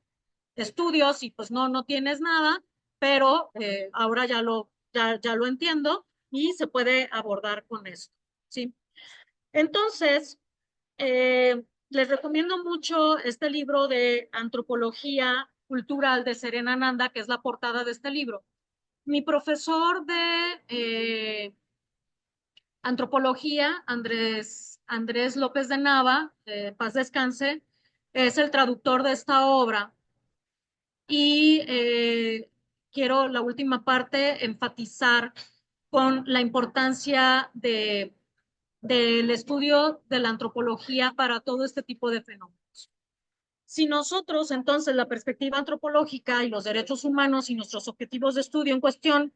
estudios y pues no tienes nada, pero ahora ya lo entiendo y se puede abordar con esto, ¿sí? Entonces, les recomiendo mucho este libro de Antropología Cultural de Serena Nanda, que es la portada de este libro. Mi profesor antropología, Andrés López de Nava, paz descanse, es el traductor de esta obra. Y quiero la última parte enfatizar con la importancia del estudio de la antropología para todo este tipo de fenómenos. Si nosotros, entonces, la perspectiva antropológica y los derechos humanos y nuestros objetivos de estudio en cuestión,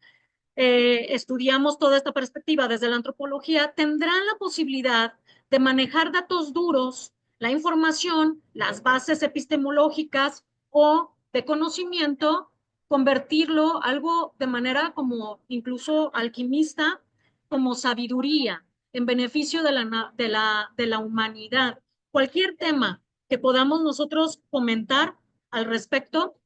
estudiamos toda esta perspectiva desde la antropología, tendrán la posibilidad de manejar datos duros, la información, las bases epistemológicas o de conocimiento, convertirlo algo de manera como incluso alquimista, como sabiduría en beneficio de la humanidad. Cualquier tema que podamos nosotros comentar al respecto,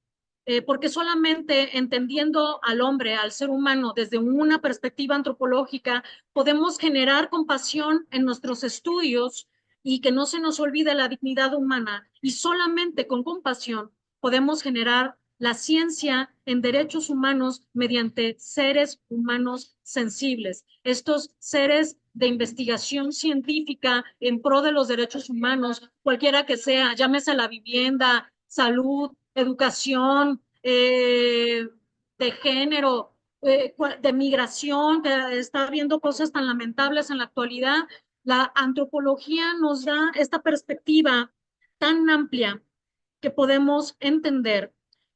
porque solamente entendiendo al hombre, al ser humano, desde una perspectiva antropológica, podemos generar compasión en nuestros estudios y que no se nos olvide la dignidad humana. Y solamente con compasión podemos generar la ciencia en derechos humanos mediante seres humanos sensibles. Estos seres de investigación científica en pro de los derechos humanos, cualquiera que sea, llámese la vivienda, salud, educación, de género, de migración, que está viendo cosas tan lamentables en la actualidad. La antropología nos da esta perspectiva tan amplia que podemos entender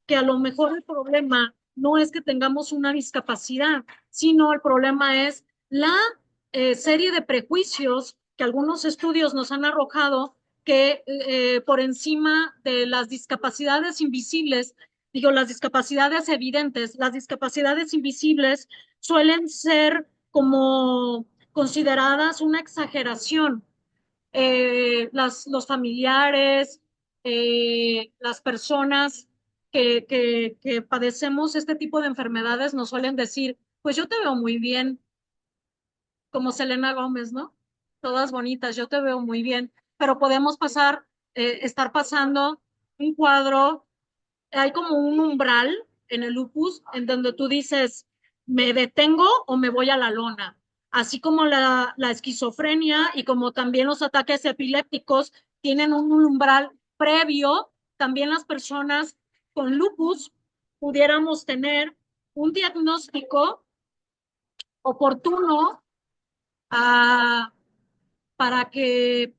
que a lo mejor el problema no es que tengamos una discapacidad, sino el problema es la serie de prejuicios que algunos estudios nos han arrojado que por encima de las discapacidades invisibles, digo, las discapacidades evidentes, las discapacidades invisibles suelen ser como consideradas una exageración. Los familiares, las personas que padecemos este tipo de enfermedades nos suelen decir, pues yo te veo muy bien, como Selena Gómez, ¿no? Todas bonitas, yo te veo muy bien, pero podemos estar pasando un cuadro, hay como un umbral en el lupus en donde tú dices, ¿me detengo o me voy a la lona? Así como la esquizofrenia y como también los ataques epilépticos tienen un umbral previo, también las personas con lupus pudiéramos tener un diagnóstico oportuno, ah, para que,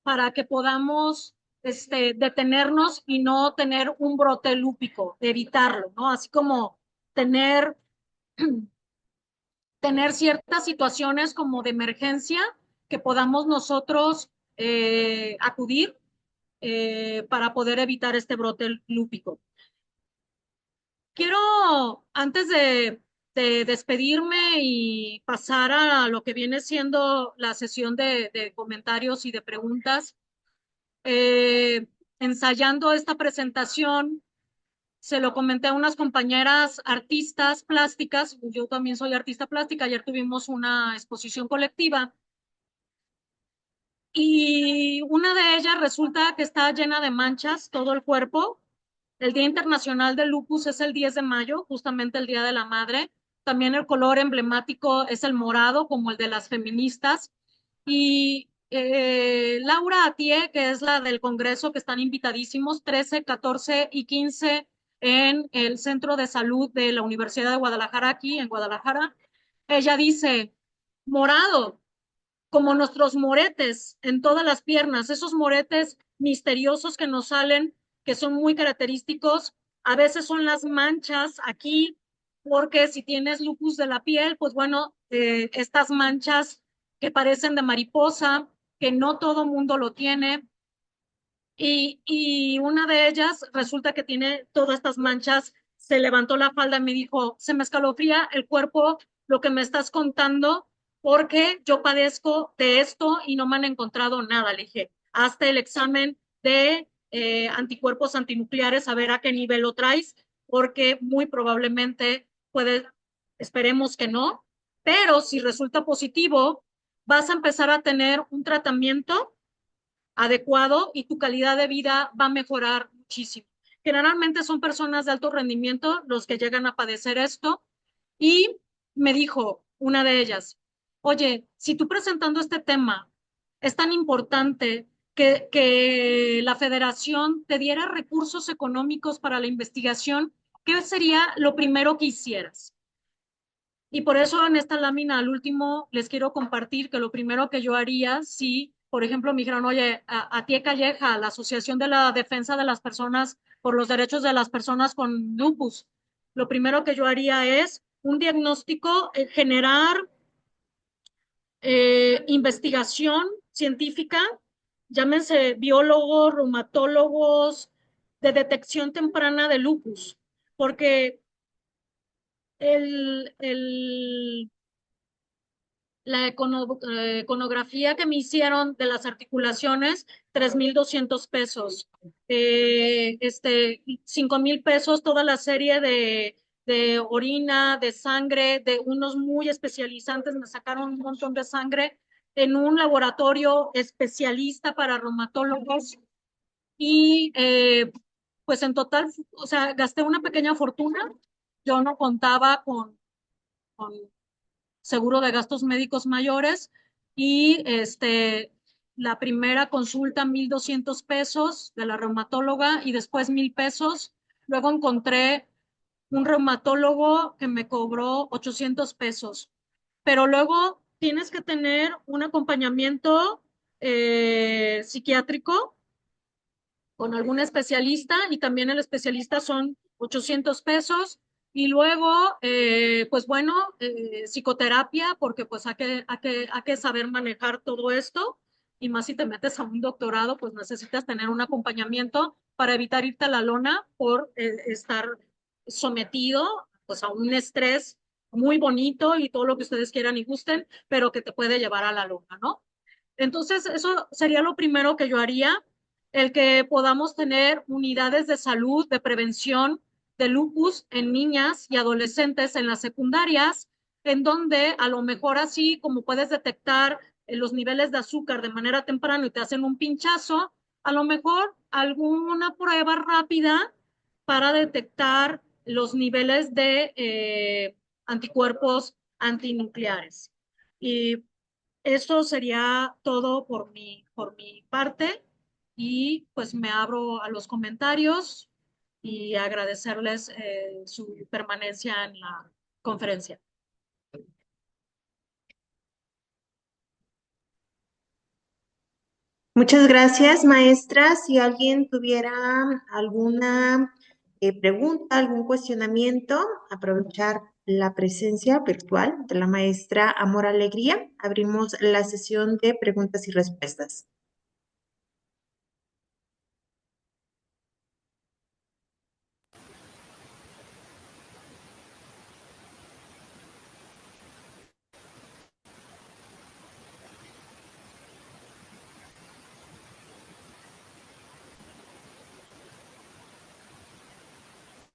para que podamos detenernos y no tener un brote lúpico, evitarlo, ¿no? Así como tener, tener ciertas situaciones como de emergencia que podamos nosotros acudir para poder evitar este brote lúpico. Quiero, antes de despedirme y pasar a lo que viene siendo la sesión de comentarios y de preguntas, eh, ensayando esta presentación, se lo comenté a unas compañeras artistas plásticas, yo también soy artista plástica, ayer tuvimos una exposición colectiva y una de ellas resulta que está llena de manchas todo el cuerpo. El Día Internacional del Lupus es el 10 de mayo, justamente el Día de la Madre. También el color emblemático es el morado, como el de las feministas. Y Laura Atié, que es la del Congreso, que están invitadísimos, 13, 14 y 15 en el Centro de Salud de la Universidad de Guadalajara, aquí en Guadalajara. Ella dice, morado, como nuestros moretes en todas las piernas, esos moretes misteriosos que nos salen, que son muy característicos. A veces son las manchas aquí, porque si tienes lupus de la piel, pues bueno, estas manchas que parecen de mariposa, que no todo mundo lo tiene. Y una de ellas resulta que tiene todas estas manchas, se levantó la falda y me dijo, se me escalofría el cuerpo lo que me estás contando, porque yo padezco de esto y no me han encontrado nada. Le dije, hazte el examen de anticuerpos antinucleares, a ver a qué nivel lo traes, porque muy probablemente puede, esperemos que no, pero si resulta positivo, vas a empezar a tener un tratamiento adecuado y tu calidad de vida va a mejorar muchísimo. Generalmente son personas de alto rendimiento los que llegan a padecer esto y me dijo una de ellas, oye, si tú presentando este tema es tan importante que la federación te diera recursos económicos para la investigación, ¿qué sería lo primero que hicieras? Y por eso en esta lámina, al último, les quiero compartir que lo primero que yo haría, si, por ejemplo, me dijeran, oye, a ti Calleja, la Asociación de la Defensa de las Personas por los Derechos de las Personas con Lupus, lo primero que yo haría es un diagnóstico, generar investigación científica, llámense biólogos, reumatólogos, de detección temprana de lupus, porque el, el la iconografía que me hicieron de las articulaciones, 3,200 pesos. 5,000 pesos toda la serie de orina, de sangre, de unos muy especializantes, me sacaron un montón de sangre en un laboratorio especialista para reumatólogos y pues en total, o sea, gasté una pequeña fortuna. Yo no contaba con seguro de gastos médicos mayores y la primera consulta 1,200 pesos de la reumatóloga y después 1,000 pesos. Luego encontré un reumatólogo que me cobró 800 pesos. Pero luego tienes que tener un acompañamiento psiquiátrico con algún especialista y también el especialista son 800 pesos. Y luego, pues bueno, psicoterapia, porque pues hay que saber manejar todo esto. Y más si te metes a un doctorado, pues necesitas tener un acompañamiento para evitar irte a la lona por estar sometido pues a un estrés muy bonito y todo lo que ustedes quieran y gusten, pero que te puede llevar a la lona, ¿no? Entonces, eso sería lo primero que yo haría, el que podamos tener unidades de salud, de prevención de lupus en niñas y adolescentes en las secundarias, en donde a lo mejor así como puedes detectar los niveles de azúcar de manera temprana y te hacen un pinchazo, a lo mejor alguna prueba rápida para detectar los niveles de anticuerpos antinucleares. Y eso sería todo por mi parte y pues me abro a los comentarios y agradecerles su permanencia en la conferencia. Muchas gracias, maestra. Si alguien tuviera alguna pregunta, algún cuestionamiento, aprovechar la presencia virtual de la maestra Amor Alegría. Abrimos la sesión de preguntas y respuestas.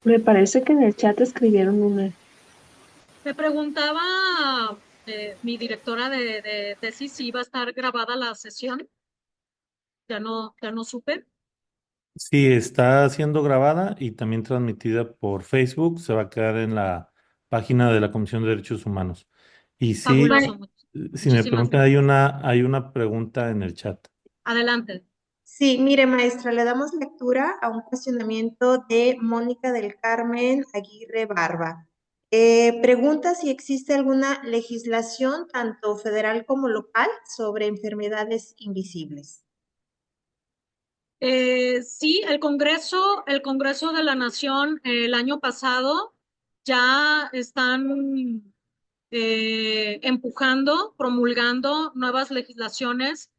Me parece que en el chat escribieron una. Me preguntaba mi directora de tesis si iba a estar grabada la sesión. Ya no supe. Sí, está siendo grabada y también transmitida por Facebook. Se va a quedar en la página de la Comisión de Derechos Humanos. Y sí, Fabuloso. si me Muchísimas preguntan, gracias. hay una pregunta en el chat. Adelante. Sí, mire, maestra, le damos lectura a un cuestionamiento de Mónica del Carmen Aguirre Barba. Pregunta si existe alguna legislación, tanto federal como local, sobre enfermedades invisibles. Sí, el Congreso de la Nación el año pasado ya están empujando, promulgando nuevas legislaciones.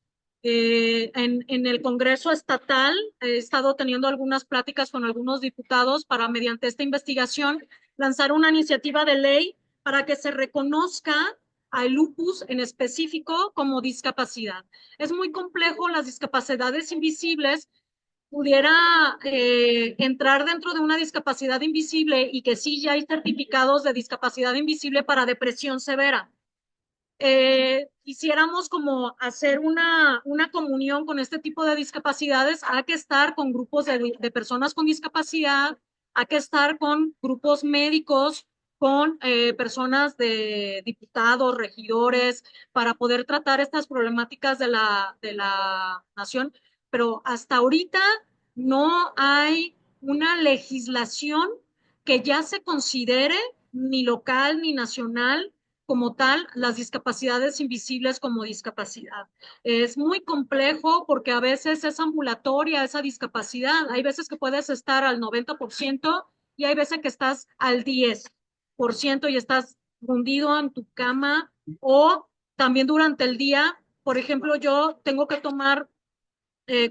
En el Congreso estatal he estado teniendo algunas pláticas con algunos diputados para, mediante esta investigación, lanzar una iniciativa de ley para que se reconozca al lupus en específico como discapacidad. Es muy complejo, las discapacidades invisibles pudiera entrar dentro de una discapacidad invisible y que sí ya hay certificados de discapacidad invisible para depresión severa. Quisiéramos como hacer una comunión con este tipo de discapacidades, hay que estar con grupos de personas con discapacidad, hay que estar con grupos médicos con personas de diputados, regidores, para poder tratar estas problemáticas de la nación, pero hasta ahorita no hay una legislación que ya se considere ni local ni nacional como tal las discapacidades invisibles como discapacidad. Es muy complejo porque a veces es ambulatoria esa discapacidad. Hay veces que puedes estar al 90% y hay veces que estás al 10% y estás hundido en tu cama o también durante el día. Por ejemplo, yo tengo que tomar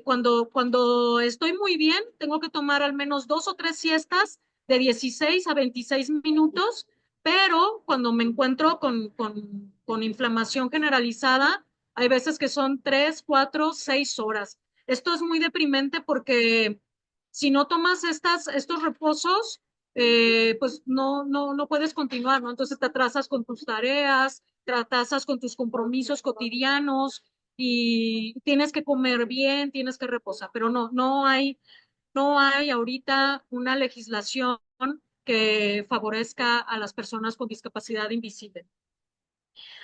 cuando estoy muy bien, tengo que tomar al menos 2 o 3 siestas de 16 a 26 minutos, pero cuando me encuentro con inflamación generalizada, hay veces que son 3, 4, 6 horas. Esto es muy deprimente porque si no tomas estos reposos, pues no puedes continuar, ¿no? Entonces te atrasas con tus tareas, te atrasas con tus compromisos cotidianos y tienes que comer bien, tienes que reposar, pero no hay ahorita una legislación que favorezca a las personas con discapacidad invisible.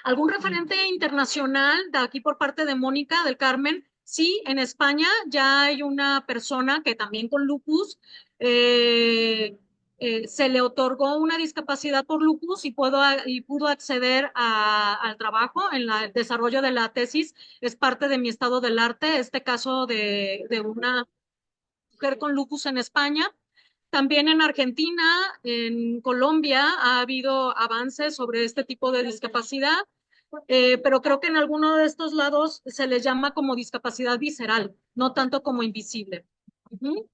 ¿Algún referente internacional de aquí por parte de Mónica del Carmen? Sí, en España ya hay una persona que también con lupus se le otorgó una discapacidad por lupus y pudo acceder al trabajo en el desarrollo de la tesis. Es parte de mi estado del arte, este caso de una mujer con lupus en España. También en Argentina, en Colombia, ha habido avances sobre este tipo de discapacidad, pero creo que en alguno de estos lados se les llama como discapacidad visceral, no tanto como invisible. Ujú.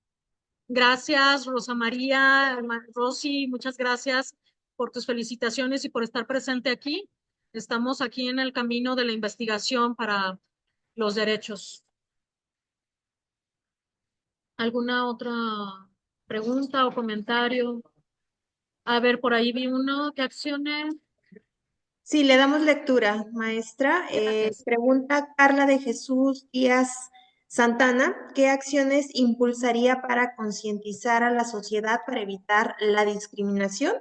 Gracias, Rosa María, Rosy, muchas gracias por tus felicitaciones y por estar presente aquí. Estamos aquí en el camino de la investigación para los derechos. ¿Alguna otra pregunta o comentario? A ver, por ahí vi uno. ¿Qué acciones? Sí, le damos lectura, maestra. Gracias. Pregunta Carla de Jesús Díaz Santana, ¿qué acciones impulsaría para concientizar a la sociedad para evitar la discriminación?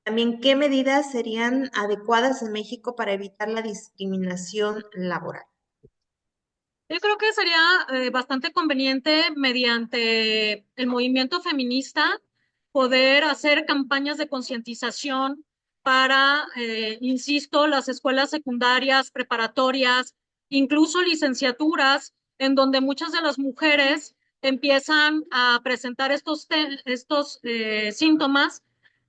También, ¿qué medidas serían adecuadas en México para evitar la discriminación laboral? Yo creo que sería bastante conveniente mediante el movimiento feminista poder hacer campañas de concientización para, insisto, las escuelas secundarias, preparatorias, incluso licenciaturas, en donde muchas de las mujeres empiezan a presentar estos síntomas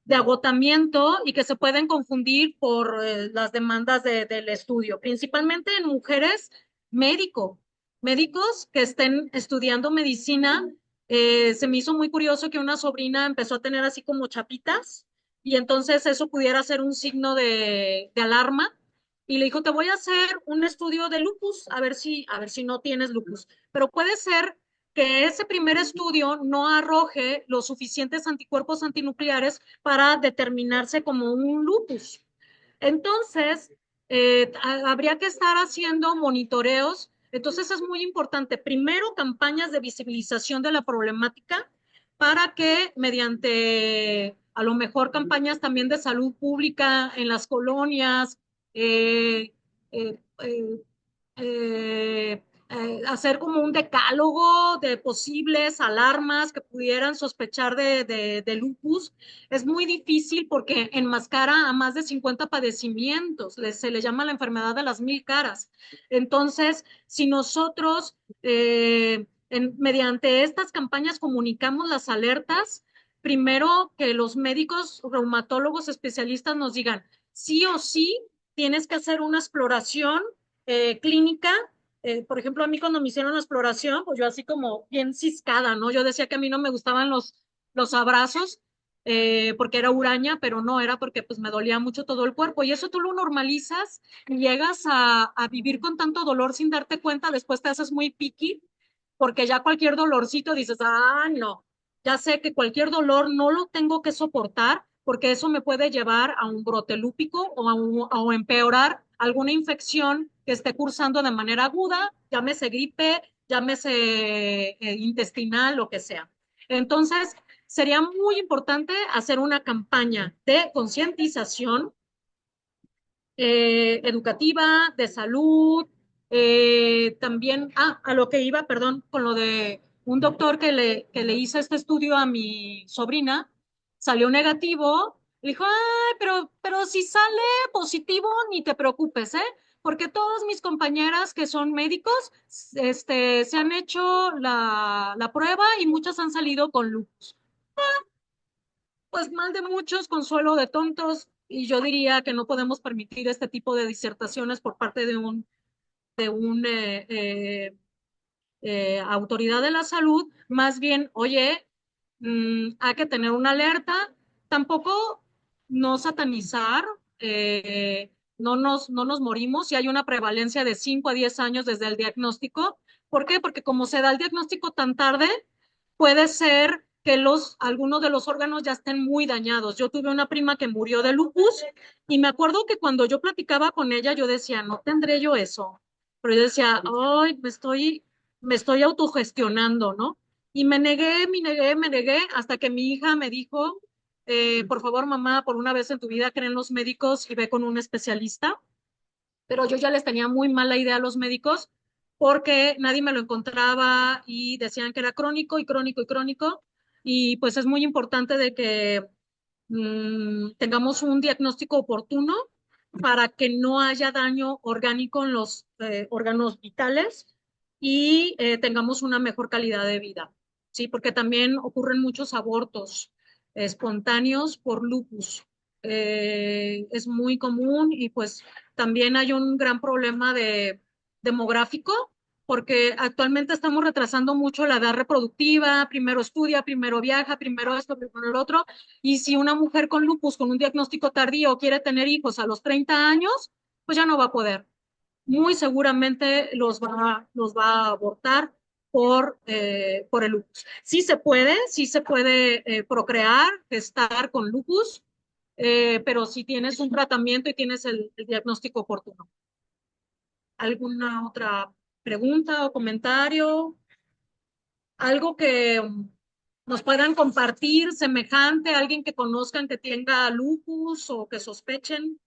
de agotamiento y que se pueden confundir por las demandas del estudio, principalmente en mujeres médico médicos que estén estudiando medicina. Se me hizo muy curioso que una sobrina empezó a tener así como chapitas y entonces eso pudiera ser un signo de alarma y le dijo, te voy a hacer un estudio de lupus, a ver si no tienes lupus, pero puede ser que ese primer estudio no arroje los suficientes anticuerpos antinucleares para determinarse como un lupus. Entonces, habría que estar haciendo monitoreos. Entonces, es muy importante, primero, campañas de visibilización de la problemática para que mediante, a lo mejor, campañas también de salud pública en las colonias, eh, eh, eh, hacer como un decálogo de posibles alarmas que pudieran sospechar de lupus. Es muy difícil porque enmascara a más de 50 padecimientos, se le llama la enfermedad de las 1000 caras. Entonces, si nosotros mediante estas campañas comunicamos las alertas, primero que los médicos reumatólogos especialistas nos digan, sí o sí, tienes que hacer una exploración clínica. Por ejemplo, a mí cuando me hicieron la exploración, pues yo así como bien ciscada, ¿no? Yo decía que a mí no me gustaban los abrazos porque era huraña, pero no, era porque pues me dolía mucho todo el cuerpo. Y eso tú lo normalizas y llegas a vivir con tanto dolor sin darte cuenta, después te haces muy picky, porque ya cualquier dolorcito dices, no, ya sé que cualquier dolor no lo tengo que soportar porque eso me puede llevar a un brote lúpico o empeorar alguna infección que esté cursando de manera aguda, llámese gripe, llámese intestinal, lo que sea. Entonces, sería muy importante hacer una campaña de concientización educativa, de salud, también, a lo que iba, perdón, con lo de un doctor que le hizo este estudio a mi sobrina, salió negativo, le dijo, ay, pero si sale positivo, ni te preocupes, ¿eh? Porque todas mis compañeras que son médicos, se han hecho la prueba y muchas han salido con lupus. Pues mal de muchos, consuelo de tontos, y yo diría que no podemos permitir este tipo de disertaciones por parte de un autoridad de la salud. Más bien, oye, hay que tener una alerta, tampoco no satanizar, no nos morimos si hay una prevalencia de 5 a 10 años desde el diagnóstico. ¿Por qué? Porque como se da el diagnóstico tan tarde, puede ser que algunos de los órganos ya estén muy dañados. Yo tuve una prima que murió de lupus y me acuerdo que cuando yo platicaba con ella, yo decía, no tendré yo eso. Pero yo decía, ay, me estoy autogestionando, ¿no? Y me negué, hasta que mi hija me dijo, por favor, mamá, por una vez en tu vida creen los médicos y ve con un especialista. Pero yo ya les tenía muy mala idea a los médicos porque nadie me lo encontraba y decían que era crónico y crónico y crónico. Y pues es muy importante de que tengamos un diagnóstico oportuno para que no haya daño orgánico en los órganos vitales y tengamos una mejor calidad de vida, ¿sí? Porque también ocurren muchos abortos espontáneos por lupus. Es muy común y pues también hay un gran problema demográfico porque actualmente estamos retrasando mucho la edad reproductiva, primero estudia, primero viaja, primero esto, primero lo otro, y si una mujer con lupus, con un diagnóstico tardío, quiere tener hijos a los 30 años, pues ya no va a poder. Muy seguramente los va a abortar por el lupus. Sí se puede procrear, estar con lupus, pero si tienes un tratamiento y tienes el diagnóstico oportuno. ¿Alguna otra pregunta o comentario? Algo que nos puedan compartir semejante, alguien que conozcan que tenga lupus o que sospechen.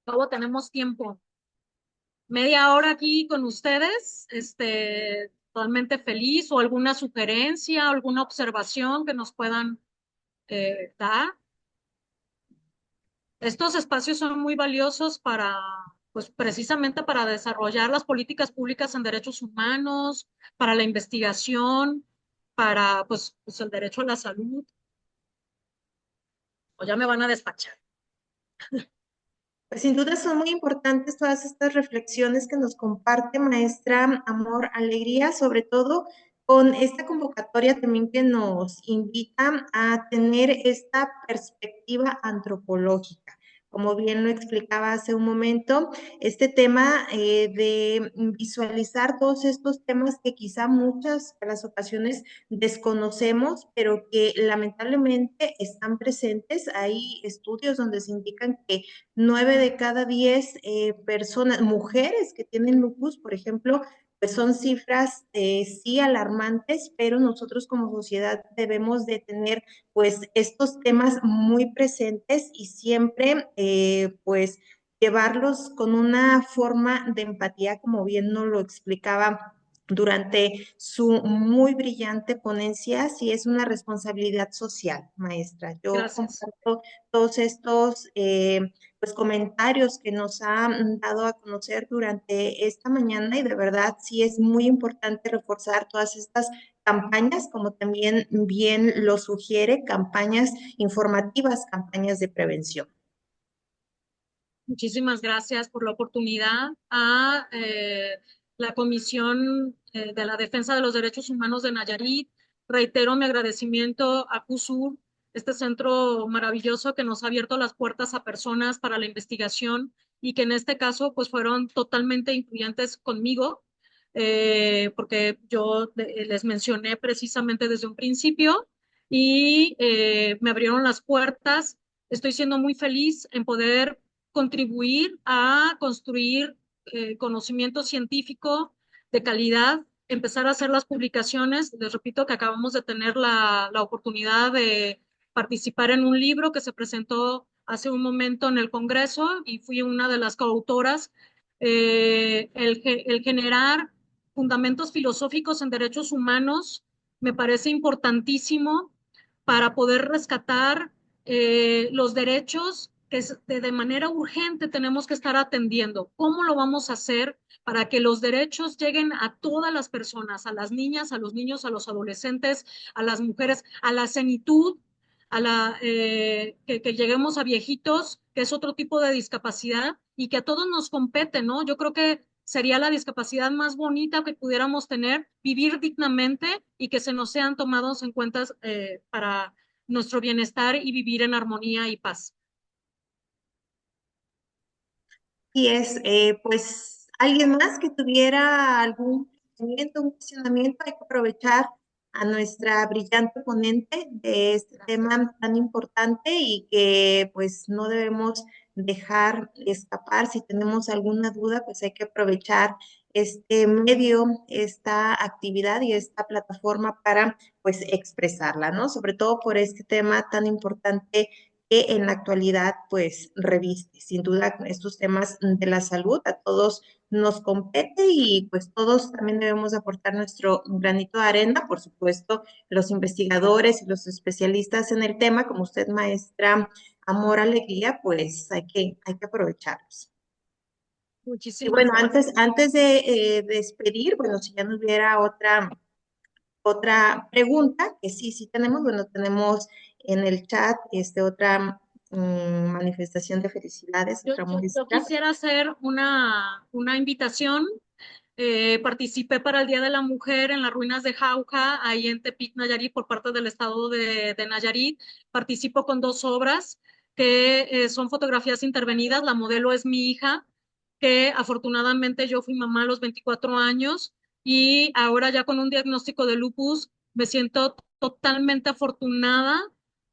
Luego tenemos tiempo. Media hora aquí con ustedes, totalmente feliz, o alguna sugerencia, alguna observación que nos puedan dar. Estos espacios son muy valiosos pues precisamente para desarrollar las políticas públicas en derechos humanos, para la investigación, para pues el derecho a la salud. O ya me van a despachar. Pues sin duda son muy importantes todas estas reflexiones que nos comparte maestra Amor Alegría, sobre todo con esta convocatoria también que nos invita a tener esta perspectiva antropológica. Como bien lo explicaba hace un momento, este tema de visualizar todos estos temas que quizá muchas de las ocasiones desconocemos, pero que lamentablemente están presentes. Hay estudios donde se indican que 9 de cada 10 personas, mujeres que tienen lupus, por ejemplo, pues son cifras sí alarmantes, pero nosotros como sociedad debemos de tener pues estos temas muy presentes y siempre pues llevarlos con una forma de empatía, como bien nos lo explicaba durante su muy brillante ponencia. Sí es una responsabilidad social, maestra. Yo Gracias. comparto todos estos pues comentarios que nos ha dado a conocer durante esta mañana y de verdad sí es muy importante reforzar todas estas campañas, como también bien lo sugiere, campañas informativas, campañas de prevención. Muchísimas gracias por la oportunidad a la Comisión de la Defensa de los Derechos Humanos de Nayarit. Reitero mi agradecimiento a CUSUR, este centro maravilloso que nos ha abierto las puertas a personas para la investigación y que en este caso pues fueron totalmente incluyentes conmigo, porque yo les mencioné precisamente desde un principio y me abrieron las puertas. Estoy siendo muy feliz en poder contribuir a construir conocimiento científico de calidad, empezar a hacer las publicaciones. Les repito que acabamos de tener la oportunidad de participar en un libro que se presentó hace un momento en el Congreso y fui una de las coautoras. El generar fundamentos filosóficos en derechos humanos me parece importantísimo para poder rescatar los derechos que de manera urgente tenemos que estar atendiendo. ¿Cómo lo vamos a hacer para que los derechos lleguen a todas las personas, a las niñas, a los niños, a los adolescentes, a las mujeres, a la senitud, que lleguemos a viejitos, que es otro tipo de discapacidad y que a todos nos compete, ¿no? Yo creo que sería la discapacidad más bonita que pudiéramos tener, vivir dignamente y que se nos sean tomados en cuenta para nuestro bienestar y vivir en armonía y paz. Y pues, alguien más que tuviera algún pensamiento, un cuestionamiento, hay que aprovechar a nuestra brillante ponente de este tema tan importante y que pues no debemos dejar escapar. Si tenemos alguna duda, pues hay que aprovechar este medio, esta actividad y esta plataforma para pues expresarla, ¿no? Sobre todo por este tema tan importante que en la actualidad pues reviste. Sin duda, estos temas de la salud a todos nos compete y pues todos también debemos aportar nuestro granito de arena, por supuesto, los investigadores y los especialistas en el tema, como usted, maestra Amor Alegría, pues hay que aprovecharlos. Y Muchísimas bueno, gracias. antes de despedir, bueno, si ya no hubiera otra pregunta, que sí tenemos, bueno, tenemos en el chat otra manifestación de felicidades, otra Yo muestra. quisiera hacer una invitación. Participé para el Día de la Mujer en las ruinas de Jauja, ahí en Tepic, Nayarit, por parte del estado de Nayarit. Participo con 2 obras que son fotografías intervenidas. La modelo es mi hija, que afortunadamente yo fui mamá a los 24 años y ahora ya con un diagnóstico de lupus me siento totalmente afortunada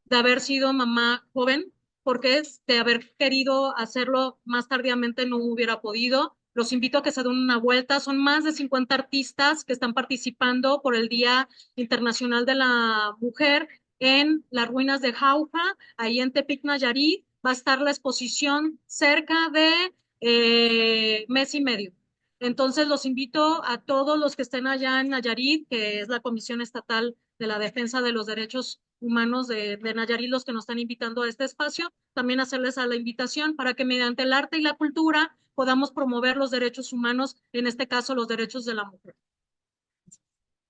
de haber sido mamá joven, porque de haber querido hacerlo más tardíamente no hubiera podido. Los invito a que se den una vuelta. Son más de 50 artistas que están participando por el Día Internacional de la Mujer en las ruinas de Jauja, ahí en Tepic, Nayarit. Va a estar la exposición cerca de mes y medio. Entonces los invito a todos los que estén allá en Nayarit, que es la Comisión Estatal de la Defensa de los Derechos Humanos de Nayarit, los que nos están invitando a este espacio, también hacerles a la invitación para que mediante el arte y la cultura podamos promover los derechos humanos, en este caso los derechos de la mujer.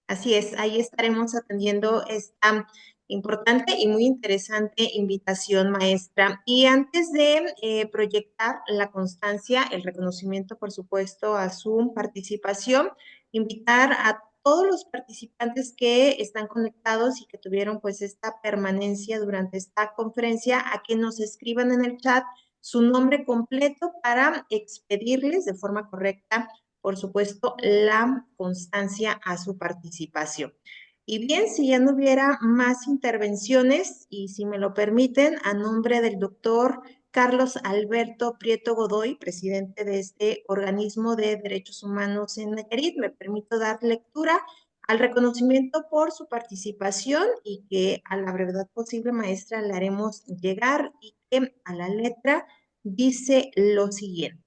Así es, ahí estaremos atendiendo esta importante y muy interesante invitación, maestra. Y antes de proyectar la constancia, el reconocimiento, por supuesto, a su participación, invitar a todos los participantes que están conectados y que tuvieron pues esta permanencia durante esta conferencia a que nos escriban en el chat su nombre completo para expedirles de forma correcta, por supuesto, la constancia a su participación. Y bien, si ya no hubiera más intervenciones, y si me lo permiten, a nombre del doctor Carlos Alberto Prieto Godoy, presidente de este organismo de derechos humanos en Nayarit, me permito dar lectura al reconocimiento por su participación y que a la brevedad posible, maestra, le haremos llegar y que a la letra dice lo siguiente.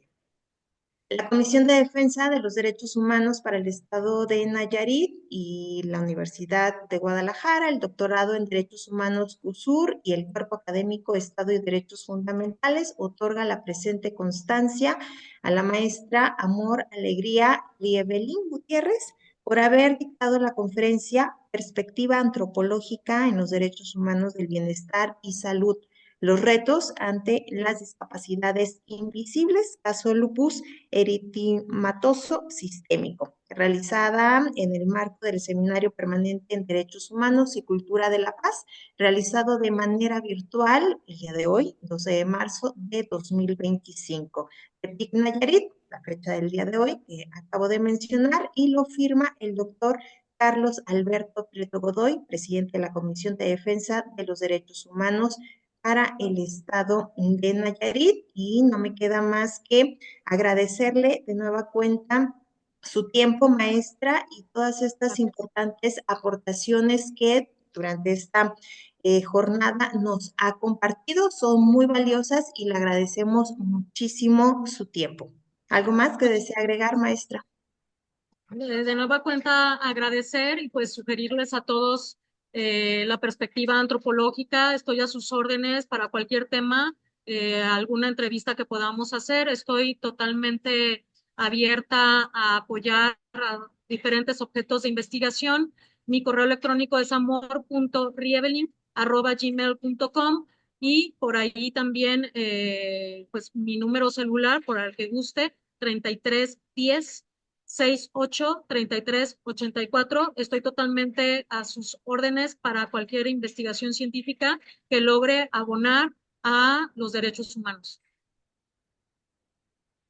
La Comisión de Defensa de los Derechos Humanos para el Estado de Nayarit y la Universidad de Guadalajara, el doctorado en Derechos Humanos CUSUR y el Cuerpo Académico Estado y Derechos Fundamentales otorga la presente constancia a la maestra Amor Alegría Rievelin Gutiérrez por haber dictado la conferencia Perspectiva Antropológica en los Derechos Humanos del Bienestar y Salud. Los retos ante las discapacidades invisibles, caso lupus eritematoso sistémico, realizada en el marco del Seminario Permanente en Derechos Humanos y Cultura de la Paz, realizado de manera virtual el día de hoy, 12 de marzo de 2025. Tepic, Nayarit, la fecha del día de hoy que acabo de mencionar, y lo firma el doctor Carlos Alberto Prieto Godoy, presidente de la Comisión de Defensa de los Derechos Humanos para el estado de Nayarit y no me queda más que agradecerle de nueva cuenta su tiempo, maestra, y todas estas importantes aportaciones que durante esta jornada nos ha compartido. Son muy valiosas y le agradecemos muchísimo su tiempo. ¿Algo más que desea agregar, maestra? De nueva cuenta, agradecer y pues sugerirles a todos la perspectiva antropológica. Estoy a sus órdenes para cualquier tema, alguna entrevista que podamos hacer. Estoy totalmente abierta a apoyar a diferentes objetos de investigación. Mi correo electrónico es amor.rievelin@gmail.com y por ahí también pues mi número celular, por el que guste, 3310-68-33-84. Estoy totalmente a sus órdenes para cualquier investigación científica que logre abonar a los derechos humanos.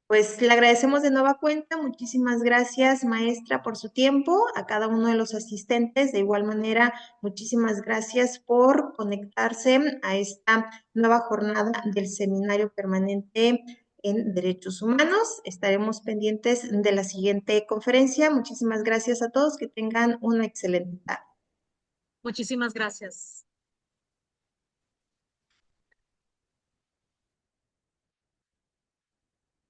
Pues le agradecemos de nueva cuenta. Muchísimas gracias, maestra, por su tiempo. A cada uno de los asistentes, de igual manera, muchísimas gracias por conectarse a esta nueva jornada del Seminario Permanente en Derechos Humanos. Estaremos pendientes de la siguiente conferencia. Muchísimas gracias a todos. Que tengan una excelente tarde. Muchísimas gracias.